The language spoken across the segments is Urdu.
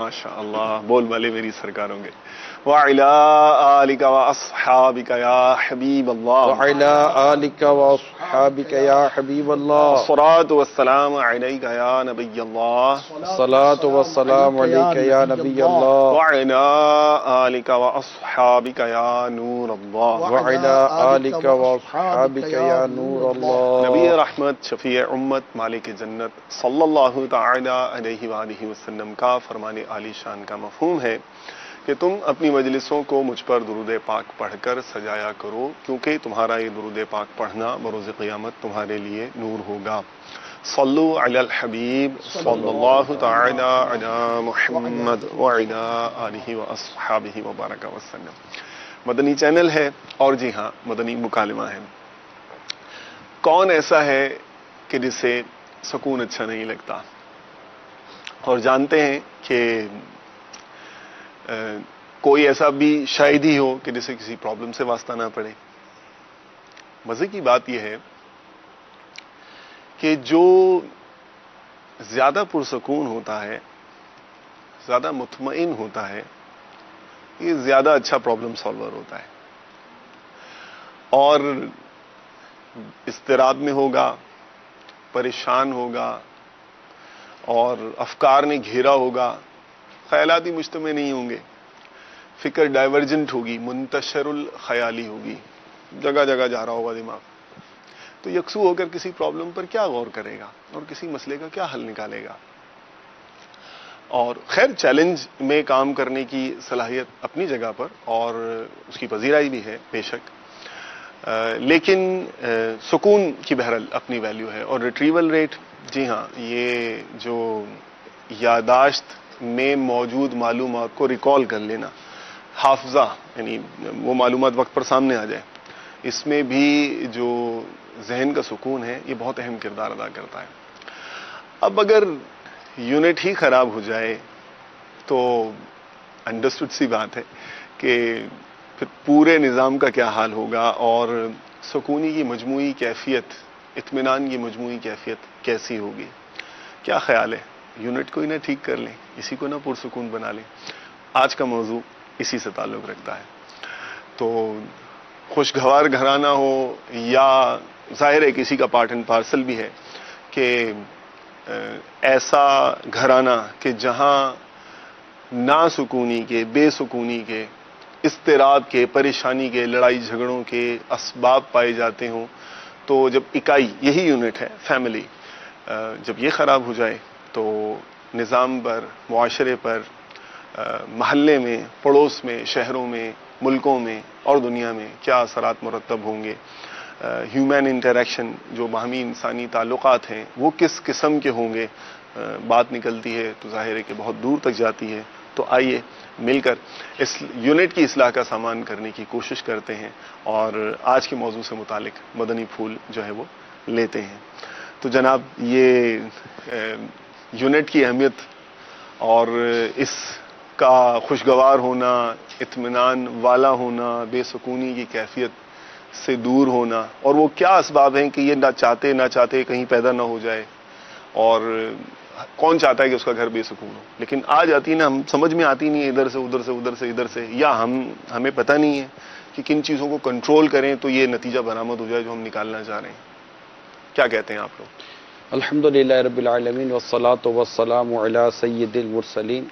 ماشاء اللہ بول والے میری سرکاروں کے وعلی آلک واصحابک یا حبیب اللہ وعلی آلک واصحابک یا حبیب اللہ الصلاۃ والسلام علیک یا نبی اللہ الصلاۃ والسلام علیک یا نبی اللہ وعلی آلک واصحابک یا نور اللہ وعلی آلک واصحابک یا نور اللہ نبی رحمت شفیع امت مالک جنت صلی اللہ تعالی علیہ وآلہ وسلم کا فرمان عالی شان کا مفہوم ہے کہ تم اپنی مجلسوں کو مجھ پر درود پاک پڑھ کر سجایا کرو، کیونکہ تمہارا یہ درود پاک پڑھنا بروز قیامت تمہارے لیے نور ہوگا۔ صلو علی الحبیب صلی اللہ تعالی علی محمد وعلی آلہ واصحابہ وبارک وسلم۔ مدنی چینل ہے اور جی ہاں مدنی مکالمہ ہے۔ کون ایسا ہے کہ جسے سکون اچھا نہیں لگتا، اور جانتے ہیں کہ کوئی ایسا بھی شاید ہی ہو کہ جسے کسی پرابلم سے واسطہ نہ پڑے۔ مزے کی بات یہ ہے کہ جو زیادہ پرسکون ہوتا ہے، زیادہ مطمئن ہوتا ہے، یہ زیادہ اچھا پرابلم سالور ہوتا ہے، اور اضطراب میں ہوگا، پریشان ہوگا اور افکار نے گھیرا ہوگا، خیالات ہی مجتمع نہیں ہوں گے، فکر ڈائیورجنٹ ہوگی، منتشر الخیالی ہوگی، جگہ جگہ جا رہا ہوگا دماغ، تو یکسو ہو کر کسی پرابلم پر کیا غور کرے گا اور کسی مسئلے کا کیا حل نکالے گا۔ اور خیر چیلنج میں کام کرنے کی صلاحیت اپنی جگہ پر اور اس کی پذیرائی بھی ہے بے شک، لیکن سکون کی بہرحال اپنی ویلیو ہے۔ اور ریٹریول ریٹ، جی ہاں، یہ جو یاداشت میں موجود معلومات کو ریکال کر لینا، حافظہ، یعنی وہ معلومات وقت پر سامنے آ جائے، اس میں بھی جو ذہن کا سکون ہے یہ بہت اہم کردار ادا کرتا ہے۔ اب اگر یونٹ ہی خراب ہو جائے تو انڈرسٹوڈ سی بات ہے کہ پھر پورے نظام کا کیا حال ہوگا، اور سکونی کی مجموعی کیفیت، اطمینان کی مجموعی کیفیت کیسی ہوگی۔ کیا خیال ہے؟ یونٹ کو ہی نہ ٹھیک کر لیں، اسی کو نہ پرسکون بنا لیں۔ آج کا موضوع اسی سے تعلق رکھتا ہے۔ تو خوشگوار گھرانہ ہو یا ظاہر ہے کسی کا پارٹ اینڈ پارسل بھی ہے کہ ایسا گھرانہ کہ جہاں ناسکونی کے، بے سکونی کے، اضطراب کے، پریشانی کے، لڑائی جھگڑوں کے اسباب پائے جاتے ہوں، تو جب اکائی، یہی یونٹ ہے فیملی، جب یہ خراب ہو جائے تو نظام پر، معاشرے پر، محلے میں، پڑوس میں، شہروں میں، ملکوں میں اور دنیا میں کیا اثرات مرتب ہوں گے۔ ہیومن انٹریکشن، جو باہمی انسانی تعلقات ہیں، وہ کس قسم کے ہوں گے۔ بات نکلتی ہے تو ظاہر ہے کہ بہت دور تک جاتی ہے۔ تو آئیے مل کر اس یونٹ کی اصلاح کا سامان کرنے کی کوشش کرتے ہیں، اور آج کے موضوع سے متعلق مدنی پھول جو ہے وہ لیتے ہیں۔ تو جناب، یہ یونٹ کی اہمیت اور اس کا خوشگوار ہونا، اطمینان والا ہونا، بے سکونی کی کیفیت سے دور ہونا، اور وہ کیا اسباب ہیں کہ یہ نہ چاہتے کہیں پیدا نہ ہو جائے، اور کون چاہتا ہے کہ اس کا گھر بے سکون ہو، لیکن آ جاتی نا، ہم سمجھ میں آتی نہیں ہے، ادھر سے ادھر سے ادھر سے ادھر سے، یا ہمیں پتہ نہیں ہے کہ کن چیزوں کو کنٹرول کریں تو یہ نتیجہ برآمد ہو جائے جو ہم نکالنا چاہ رہے ہیں۔ کیا کہتے ہیں آپ لوگ؟ الحمدللہ رب العالمین والصلاۃ والسلام علی سید المرسلین۔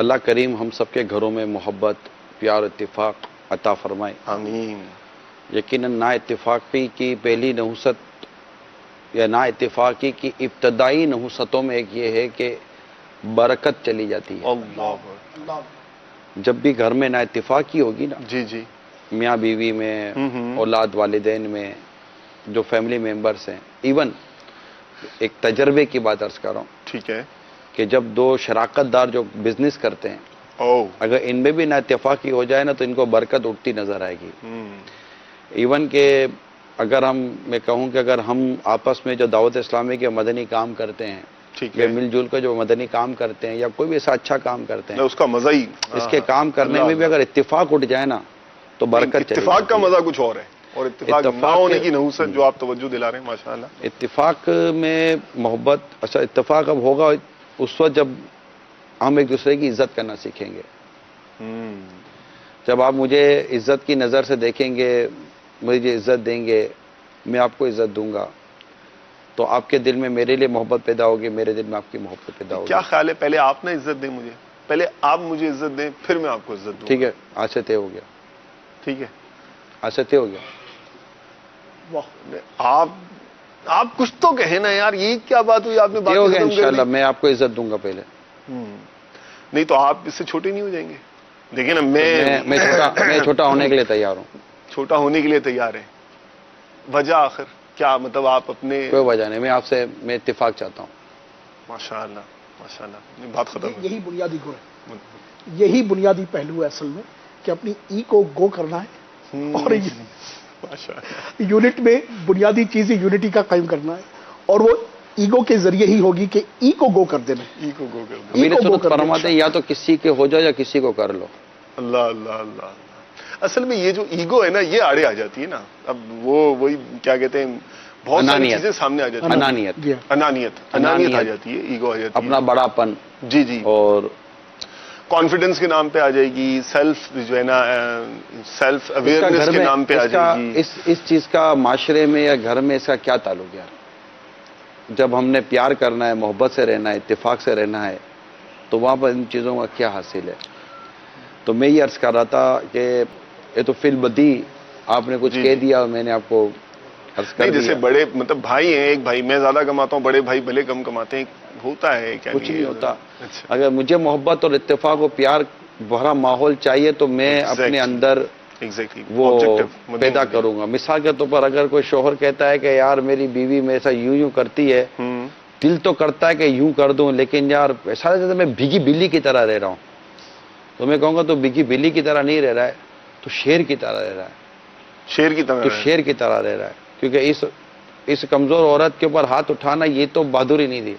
اللہ کریم ہم سب کے گھروں میں محبت، پیار، اتفاق عطا فرمائے، آمین۔ یقیناً نا اتفاقی کی پہلی نحوست یا نا اتفاقی کی ابتدائی نحوستوں میں ایک یہ ہے کہ برکت چلی جاتی ہے۔ اللہ، جب بھی گھر میں نا اتفاقی ہوگی نا، جی جی، میاں بیوی میں، اولاد والدین میں، جو فیملی ممبرس ہیں، ایون ایک تجربے کی بات عرض کر رہا ہوں ٹھیک ہے، کہ جب دو شراکت دار جو بزنس کرتے ہیں، اگر ان میں بھی نا اتفاقی ہو جائے نا تو ان کو برکت اٹھتی نظر آئے گی۔ ایون کہ اگر میں کہوں کہ اگر ہم آپس میں جو دعوت اسلامی کے مدنی کام کرتے ہیں، ٹھیک یا ہے، مل جل کر جو مدنی کام کرتے ہیں، یا کوئی بھی ایسا اچھا کام کرتے ہیں، اس کا مزہ ہی، اس کے کام کرنے میں بھی اگر اتفاق اٹھ جائے نا تو برکت چلی اتفاق کا جاتی ہے۔ مزہ کچھ اور ہے، اور اتفاق نہ ہونے کی نحوست جو آپ توجہ دلا رہے ہیں، ماشاءاللہ۔ اتفاق میں محبت، اچھا اتفاق اب ہوگا اس وقت جب ہم ایک دوسرے کی عزت کرنا سیکھیں گے. جب آپ مجھے عزت کی نظر سے دیکھیں گے, مجھے عزت دیں گے, میں آپ کو عزت دوں گا, تو آپ کے دل میں میرے لیے محبت پیدا ہوگی, میرے دل میں آپ کی محبت پیدا ہوگی. کیا خیال ہے, پہلے آپ نہ عزت دیں مجھے, پہلے آپ مجھے عزت دیں, پھر میں آپ کو عزت دوں. ٹھیک ہے, آج سے طے ہو گیا. ٹھیک ہے, آج سے طے ہو گیا. آپ کچھ تو کہیں نا یار, یہ کیا بات ہوئی, آپ نے بات ہو گیا انشاءاللہ, میں آپ کو عزت دوں گا پہلے. نہیں تو آپ اس سے چھوٹے نہیں ہو جائیں گے. دیکھیں نا, میں چھوٹا ہونے کے لیے تیار ہوں. چھوٹا ہونے کے لیے تیار ہیں, وجہ آخر کیا, مطلب آپ اپنے, کوئی وجہ نہیں, میں آپ سے میں اتفاق چاہتا ہوں. ماشاءاللہ ماشاءاللہ, بات ختم. یہی بنیادی گن ہے, یہی بنیادی پہلو ہے اصل میں, کہ اپنی ای کو گو کرنا ہے, اور یونٹ میں بنیادی چیز یونٹی کا قائم کرنا ہے, اور وہ ایگو کے ذریعے ہی ہوگی کہ ای کو گو کر دینا. ای کو گو کر دینا. میرے صورت فرماتے یا تو کسی کے ہو جاؤ یا کسی کو کر لو. اللہ اللہ اللہ. اصل میں یہ جو ایگو ہے نا, یہ آڑے آ جاتی ہے نا. اب وہی کیا کہتے ہیں, بہت ساری چیزیں سامنے آ جاتی ہیں. انانیت آ جاتی ہے, ایگو آ جاتی ہے, اپنا بڑا پن. جی جی. اور کانفیڈنس کے نام پہ آ جائے گی, جو ہے نا سیلف اویئرنیس کے نام پہ آ جائے گی. اس چیز کا معاشرے میں یا گھر میں اس کا کیا تعلق ہے؟ جب ہم نے پیار کرنا ہے, محبت سے رہنا ہے, اتفاق سے رہنا ہے, تو وہاں پر ان چیزوں کا کیا حاصل ہے؟ تو میں یہ عرض کر رہا تھا کہ یہ تو فی البدی آپ نے کچھ کہہ دیا اور میں نے آپ کو عرض کر دیا. جیسے بڑے مطلب بھائی ہیں, ایک بھائی میں زیادہ کماتا ہوں, بڑے بھائی بھلے کم کماتے ہیں, ہوتا ہے, کچھ نہیں ہوتا. اگر مجھے محبت اور اتفاق و پیار بھرا ماحول چاہیے تو میں اپنے اندر وہ پیدا کروں گا. مثال کے طور پر اگر کوئی شوہر کہتا ہے کہ یار میری بیوی میں ایسا یوں کرتی ہے, دل تو کرتا ہے کہ یوں کر دوں, لیکن یار ایسا لگتا ہے میں بھیگی بلی کی طرح رہ رہا ہوں, تو میں کہوں گا تو بھیگی بلی کی طرح نہیں رہ رہا ہے, تو شیر کی طرح رہ رہا ہے. شیر کی طرح, تو شیر کی طرح رہ رہا ہے, کیونکہ اس کمزور عورت کے اوپر ہاتھ اٹھانا یہ تو بہادری نہیں دی.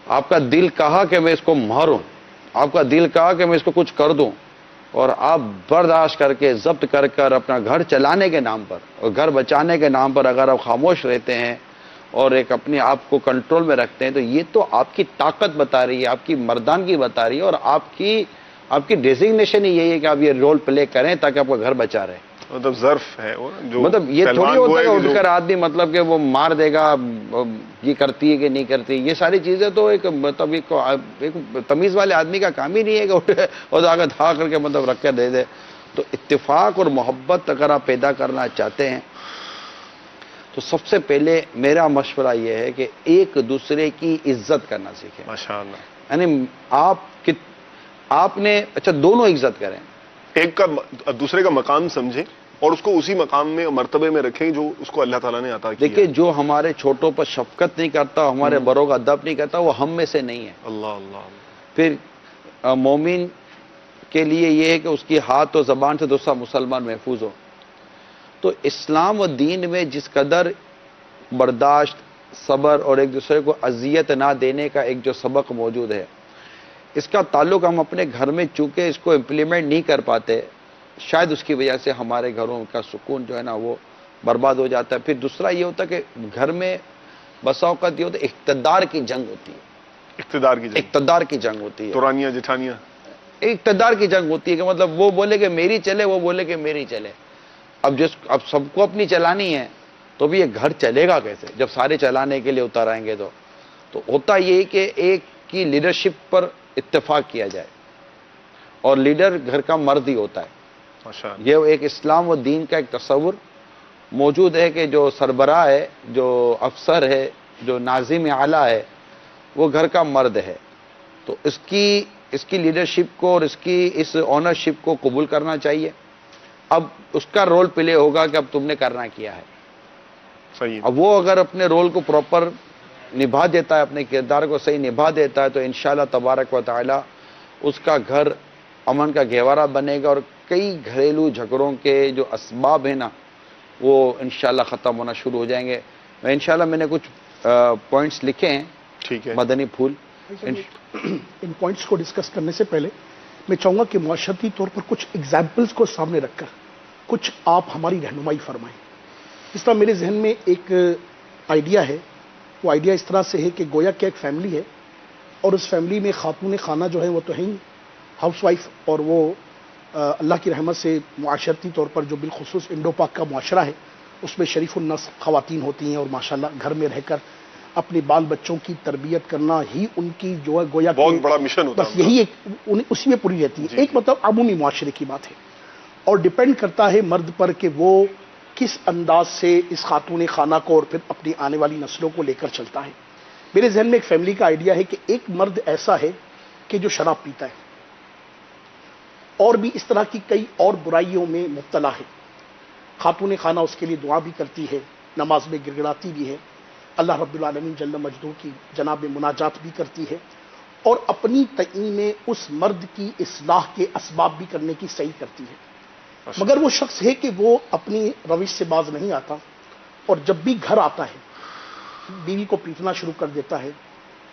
آپ کا دل کہا کہ میں اس کو ماروں, آپ کا دل کہا کہ میں اس کو کچھ کر دوں, اور آپ برداشت کر کے ضبط کر اپنا گھر چلانے کے نام پر اور گھر بچانے کے نام پر اگر آپ خاموش رہتے ہیں اور ایک اپنے آپ کو کنٹرول میں رکھتے ہیں, تو یہ تو آپ کی طاقت بتا رہی ہے, آپ کی مردانگی بتا رہی ہے, اور آپ کی ڈیزگنیشن ہی یہی ہے کہ آپ یہ رول پلے کریں تاکہ آپ کا گھر بچا رہے. مطلب ظرف ہے, مطلب یہ تھوڑی ہوتا ہے کہ اٹھ کر آدمی مطلب کہ وہ مار دے گا, یہ کرتی ہے کہ نہیں کرتی. یہ ساری چیزیں تو ایک مطلب ایک تمیز والے آدمی کا کام ہی نہیں ہے کہ اٹھے اور آگے دھا کر کے مطلب رکھ کے دے دے. تو اتفاق اور محبت اگر آپ پیدا کرنا چاہتے ہیں تو سب سے پہلے میرا مشورہ یہ ہے کہ ایک دوسرے کی عزت کرنا سیکھیں. ماشاءاللہ. یعنی آپ نے اچھا دونوں عزت کریں, ایک کا دوسرے کا مقام سمجھیں اور اس کو اسی مقام میں مرتبے میں رکھیں جو اس کو اللہ تعالیٰ نے عطا کیا. دیکھیں, جو ہمارے چھوٹوں پر شفقت نہیں کرتا, ہمارے بڑوں کا ادب نہیں کرتا, وہ ہم میں سے نہیں ہے. اللہ اللہ. پھر مومن کے لیے یہ ہے کہ اس کی ہاتھ و زبان سے دوسرا مسلمان محفوظ ہو. تو اسلام و دین میں جس قدر برداشت, صبر اور ایک دوسرے کو اذیت نہ دینے کا ایک جو سبق موجود ہے, اس کا تعلق ہم اپنے گھر میں چونکہ اس کو امپلیمنٹ نہیں کر پاتے, شاید اس کی وجہ سے ہمارے گھروں کا سکون جو ہے نا وہ برباد ہو جاتا ہے. پھر دوسرا یہ ہوتا ہے کہ گھر میں بسا اوقات یہ ہوتا ہے اقتدار کی جنگ ہوتی ہے. اقتدار کی جنگ ہوتی ہے, دورانیاں جٹھانیاں, اقتدار کی جنگ ہوتی ہے کہ مطلب وہ بولے کہ میری چلے, وہ بولے کہ میری چلے. اب سب کو اپنی چلانی ہے تو بھی یہ گھر چلے گا کیسے جب سارے چلانے کے لیے اتر آئیں گے. تو ہوتا یہ کہ ایک کی لیڈرشپ پر اتفاق کیا جائے, اور لیڈر گھر کا مرد ہی ہوتا ہے. یہ ایک اسلام و دین کا ایک تصور موجود ہے کہ جو سربراہ ہے, جو افسر ہے, جو ناظم اعلیٰ ہے, وہ گھر کا مرد ہے. تو اس کی لیڈرشپ کو اور اس آنرشپ کو قبول کرنا چاہیے. اب اس کا رول پلے ہوگا کہ اب تم نے کرنا کیا ہے. اب وہ اگر اپنے رول کو پراپر نبھا دیتا ہے, اپنے کردار کو صحیح نبھا دیتا ہے, تو انشاءاللہ تبارک و تعالی اس کا گھر امن کا گہوارہ بنے گا, اور کئی گھریلو جھگڑوں کے جو اسباب ہیں نا وہ انشاءاللہ ختم ہونا شروع ہو جائیں گے. انشاءاللہ میں نے کچھ پوائنٹس لکھے ہیں. ٹھیک ہے, مدنی پھول. ان پوائنٹس کو ڈسکس کرنے سے پہلے میں چاہوں گا کہ معاشرتی طور پر کچھ ایگزامپلس کو سامنے رکھ کر کچھ آپ ہماری رہنمائی فرمائیں. اس طرح میرے ذہن میں ایک آئیڈیا ہے. وہ آئیڈیا اس طرح سے ہے کہ گویا کہ ایک فیملی ہے اور اس فیملی میں خاتون خانہ جو ہے وہ تو ہیں ہی ہاؤس وائف، اور وہ اللہ کی رحمت سے معاشرتی طور پر جو بالخصوص انڈو پاک کا معاشرہ ہے اس میں شریف النسب خواتین ہوتی ہیں، اور ماشاءاللہ گھر میں رہ کر اپنے بال بچوں کی تربیت کرنا ہی ان کی جو ہے گویا بہت بڑا مشن ہوتا ہے، بس یہی ایک اسی میں پوری رہتی ہے۔ ایک مطلب عمومی معاشرے کی بات ہے، اور ڈپینڈ کرتا ہے مرد پر کہ وہ کس انداز سے اس خاتون خانہ کو اور پھر اپنی آنے والی نسلوں کو لے کر چلتا ہے۔ میرے ذہن میں ایک فیملی کا آئیڈیا ہے کہ ایک مرد ایسا ہے کہ جو شراب پیتا ہے اور بھی اس طرح کی کئی اور برائیوں میں مبتلا ہے، خاتون خانہ اس کے لیے دعا بھی کرتی ہے، نماز میں گڑ گڑاتی بھی ہے، اللہ رب العالمین جل مجدہ کی جناب میں مناجات بھی کرتی ہے، اور اپنی تعین میں اس مرد کی اصلاح کے اسباب بھی کرنے کی صحیح کرتی ہے۔ مگر وہ شخص ہے کہ وہ اپنی روش سے باز نہیں آتا، اور جب بھی گھر آتا ہے بیوی کو پیٹنا شروع کر دیتا ہے،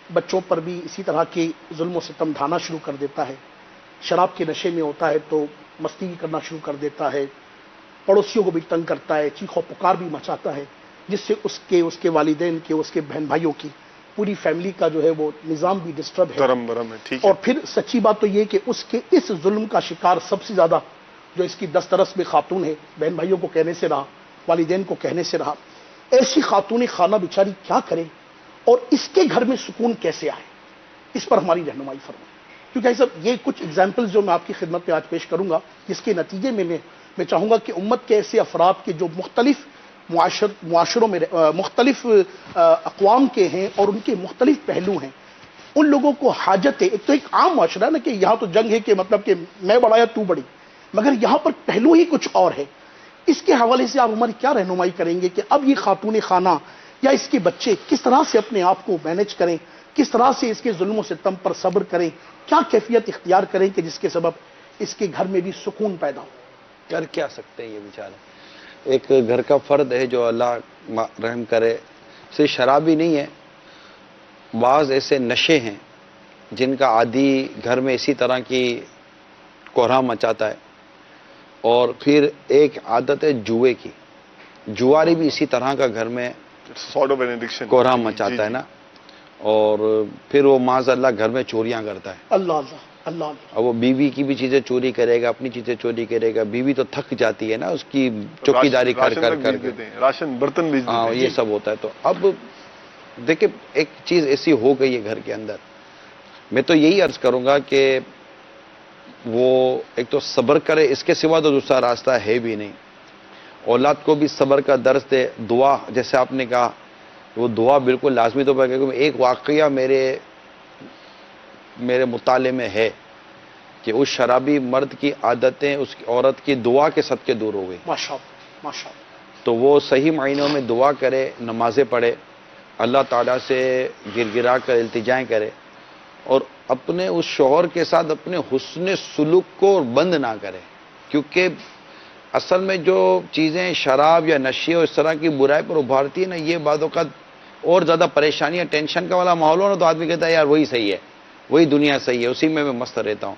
بچوں پر بھی اسی طرح کے ظلم و ستم ڈھانا شروع کر دیتا ہے، شراب کے نشے میں ہوتا ہے تو مستی بھی کرنا شروع کر دیتا ہے، پڑوسیوں کو بھی تنگ کرتا ہے، چیخ و پکار بھی مچاتا ہے، جس سے اس کے والدین کے، اس کے بہن بھائیوں کی، پوری فیملی کا جو ہے وہ نظام بھی ڈسٹرب ہے۔ درم برم ہے، ٹھیک ہے۔ اور پھر سچی بات تو یہ کہ اس کے اس ظلم کا شکار سب سے زیادہ جو اس کی دسترس میں خاتون ہے، بہن بھائیوں کو کہنے سے رہا، والدین کو کہنے سے رہا۔ ایسی خاتون خانہ بیچاری کیا کرے اور اس کے گھر میں سکون کیسے آئے، اس پر ہماری رہنمائی فرمائیں۔ کیونکہ صاحب یہ کچھ اگزامپل جو میں آپ کی خدمت میں آج پیش کروں گا، جس کے نتیجے میں میں چاہوں گا کہ امت کے ایسے افراد کے جو مختلف معاشروں میں مختلف اقوام کے ہیں اور ان کے مختلف پہلو ہیں، ان لوگوں کو حاجت ہے۔ ایک تو ایک عام معاشرہ ہے نا کہ یہاں تو جنگ ہے کہ مطلب کہ میں بڑا یا تو بڑی، مگر یہاں پر پہلو ہی کچھ اور ہے۔ اس کے حوالے سے آپ ہماری کیا رہنمائی کریں گے کہ اب یہ خاتون خانہ یا اس کے بچے کس طرح سے اپنے آپ کو مینج کریں، کس طرح سے اس کے ظلم و ستم پر صبر کریں، کیا کیفیت اختیار کریں کہ جس کے سبب اس کے گھر میں بھی سکون پیدا ہو؟ کر کیا سکتے ہیں یہ بیچارے؟ ایک گھر کا فرد ہے جو اللہ رحم کرے، صرف شرابی نہیں ہے، بعض ایسے نشے ہیں جن کا عادی گھر میں اسی طرح کی کوہرام مچاتا ہے، اور پھر ایک عادت ہے جوئے کی، جواری بھی اسی طرح کا گھر میں کوہرام مچاتا ہے نا، اور پھر وہ معاذ اللہ گھر میں چوریاں کرتا ہے۔ اللہ اللہ اللہ اللہ۔ اب وہ بیوی کی بھی چیزیں چوری کرے گا، اپنی چیزیں چوری کرے گا، بیوی تو تھک جاتی ہے نا اس کی چوکیداری کر کر راشن برتن بھی، ہاں یہ سب ہوتا ہے۔ تو اب دیکھیں ایک چیز ایسی ہو گئی ہے گھر کے اندر، میں تو یہی عرض کروں گا کہ وہ ایک تو صبر کرے، اس کے سوا تو دوسرا راستہ ہے بھی نہیں۔ اولاد کو بھی صبر کا درس دے، دعا جیسے آپ نے کہا وہ دعا بالکل لازمی طور پر۔ ایک واقعہ میرے مطالعے میں ہے کہ اس شرابی مرد کی عادتیں اس کی عورت کی دعا کے صدقے دور ہو گئی۔ ماشاءاللہ ماشاءاللہ۔ تو وہ صحیح معنوں میں دعا کرے، نمازیں پڑھے، اللہ تعالیٰ سے گر گرا کر التجائیں کرے، اور اپنے اس شوہر کے ساتھ اپنے حسن سلوک کو بند نہ کرے، کیونکہ اصل میں جو چیزیں شراب یا نشے اور اس طرح کی برائی پر ابھارتی ہے نا، یہ بعض اوقات اور زیادہ پریشانی یا ٹینشن کا والا ماحول ہو نا تو آدمی کہتا ہے یار وہی صحیح ہے، وہی دنیا صحیح ہے، اسی میں مست رہتا ہوں۔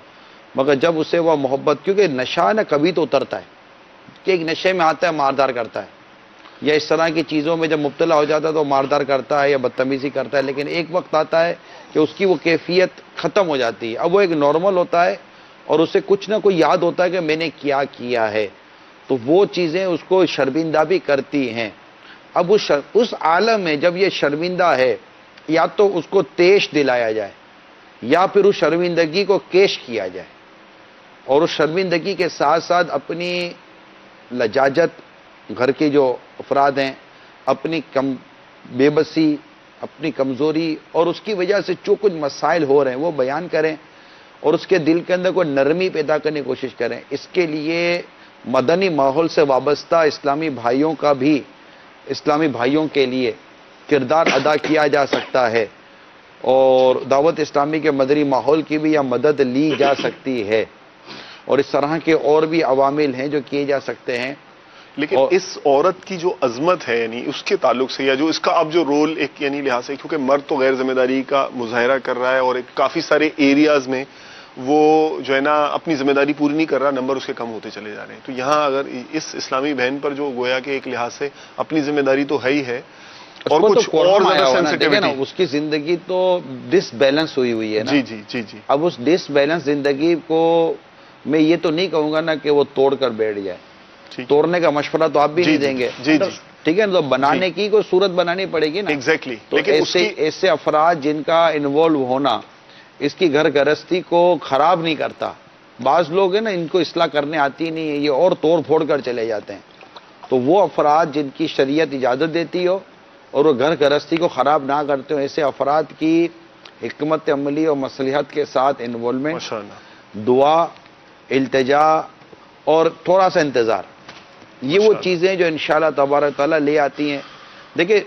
مگر جب اسے وہ محبت، کیونکہ نشہ نا کبھی تو اترتا ہے کہ ایک نشے میں آتا ہے ماردار کرتا ہے، یا اس طرح کی چیزوں میں جب مبتلا ہو جاتا ہے تو ماردار کرتا ہے یا بدتمیزی کرتا ہے، لیکن ایک وقت آتا ہے کہ اس کی وہ کیفیت ختم ہو جاتی ہے، اب وہ ایک نارمل ہوتا ہے اور اسے کچھ نہ کوئی یاد ہوتا ہے کہ میں نے کیا کیا ہے، تو وہ چیزیں اس کو شرمندہ بھی کرتی ہیں۔ اب اس عالم میں جب یہ شرمندہ ہے، یا تو اس کو تیش دلایا جائے یا پھر اس شرمندگی کو کیش کیا جائے، اور اس شرمندگی کے ساتھ ساتھ اپنی لجاجت، گھر کے جو افراد ہیں، اپنی بے بسی، اپنی کمزوری اور اس کی وجہ سے جو کچھ مسائل ہو رہے ہیں وہ بیان کریں، اور اس کے دل کے اندر کوئی نرمی پیدا کرنے کی کوشش کریں۔ اس کے لیے مدنی ماحول سے وابستہ اسلامی بھائیوں کا بھی، اسلامی بھائیوں کے لیے کردار ادا کیا جا سکتا ہے، اور دعوت اسلامی کے مدنی ماحول کی بھی یہ مدد لی جا سکتی ہے، اور اس طرح کے اور بھی عوامل ہیں جو کیے جا سکتے ہیں۔ لیکن اس عورت کی جو عظمت ہے، یعنی اس کے تعلق سے، یا جو اس کا اب جو رول ایک یعنی لحاظ سے، کیونکہ مرد تو غیر ذمہ داری کا مظاہرہ کر رہا ہے اور ایک کافی سارے ایریاز میں وہ جو ہے نا اپنی ذمہ داری پوری نہیں کر رہا، نمبر اس کے کم ہوتے چلے جا رہے ہیں، تو یہاں اگر اس اسلامی بہن پر جو گویا کہ ایک لحاظ سے اپنی ذمہ داری تو ہے ہی ہے، اور کچھ اور زیادہ سینسٹیوٹی نا اس کی زندگی تو ڈس بیلنس ہوئی ہے نا. جی. اب اس ڈس بیلنس زندگی کو میں یہ تو نہیں کہوں گا نا کہ وہ توڑ کر بیٹھ جائے. توڑنے کا مشورہ تو آپ بھی نہیں دیں گے. ٹھیک ہے نا, تو بنانے کی کوئی صورت بنانی پڑے گی نا. ایگزیکٹلی. تو ایسے افراد جن کا انوالو ہونا اس کی گھر گرستی کو خراب نہیں کرتا. بعض لوگ ہیں نا ان کو اصلاح کرنے آتی نہیں ہے, یہ اور توڑ پھوڑ کر چلے جاتے ہیں. تو وہ افراد جن کی شریعت اجازت دیتی ہو اور وہ گھر گرستی کو خراب نہ کرتے ہو, ایسے افراد کی حکمت عملی اور مصلحت کے ساتھ انوالومنٹ, دعا, التجا اور تھوڑا سا انتظار, یہ وہ چیزیں جو انشاءاللہ تبارک تعالیٰ لے آتی ہیں. دیکھیں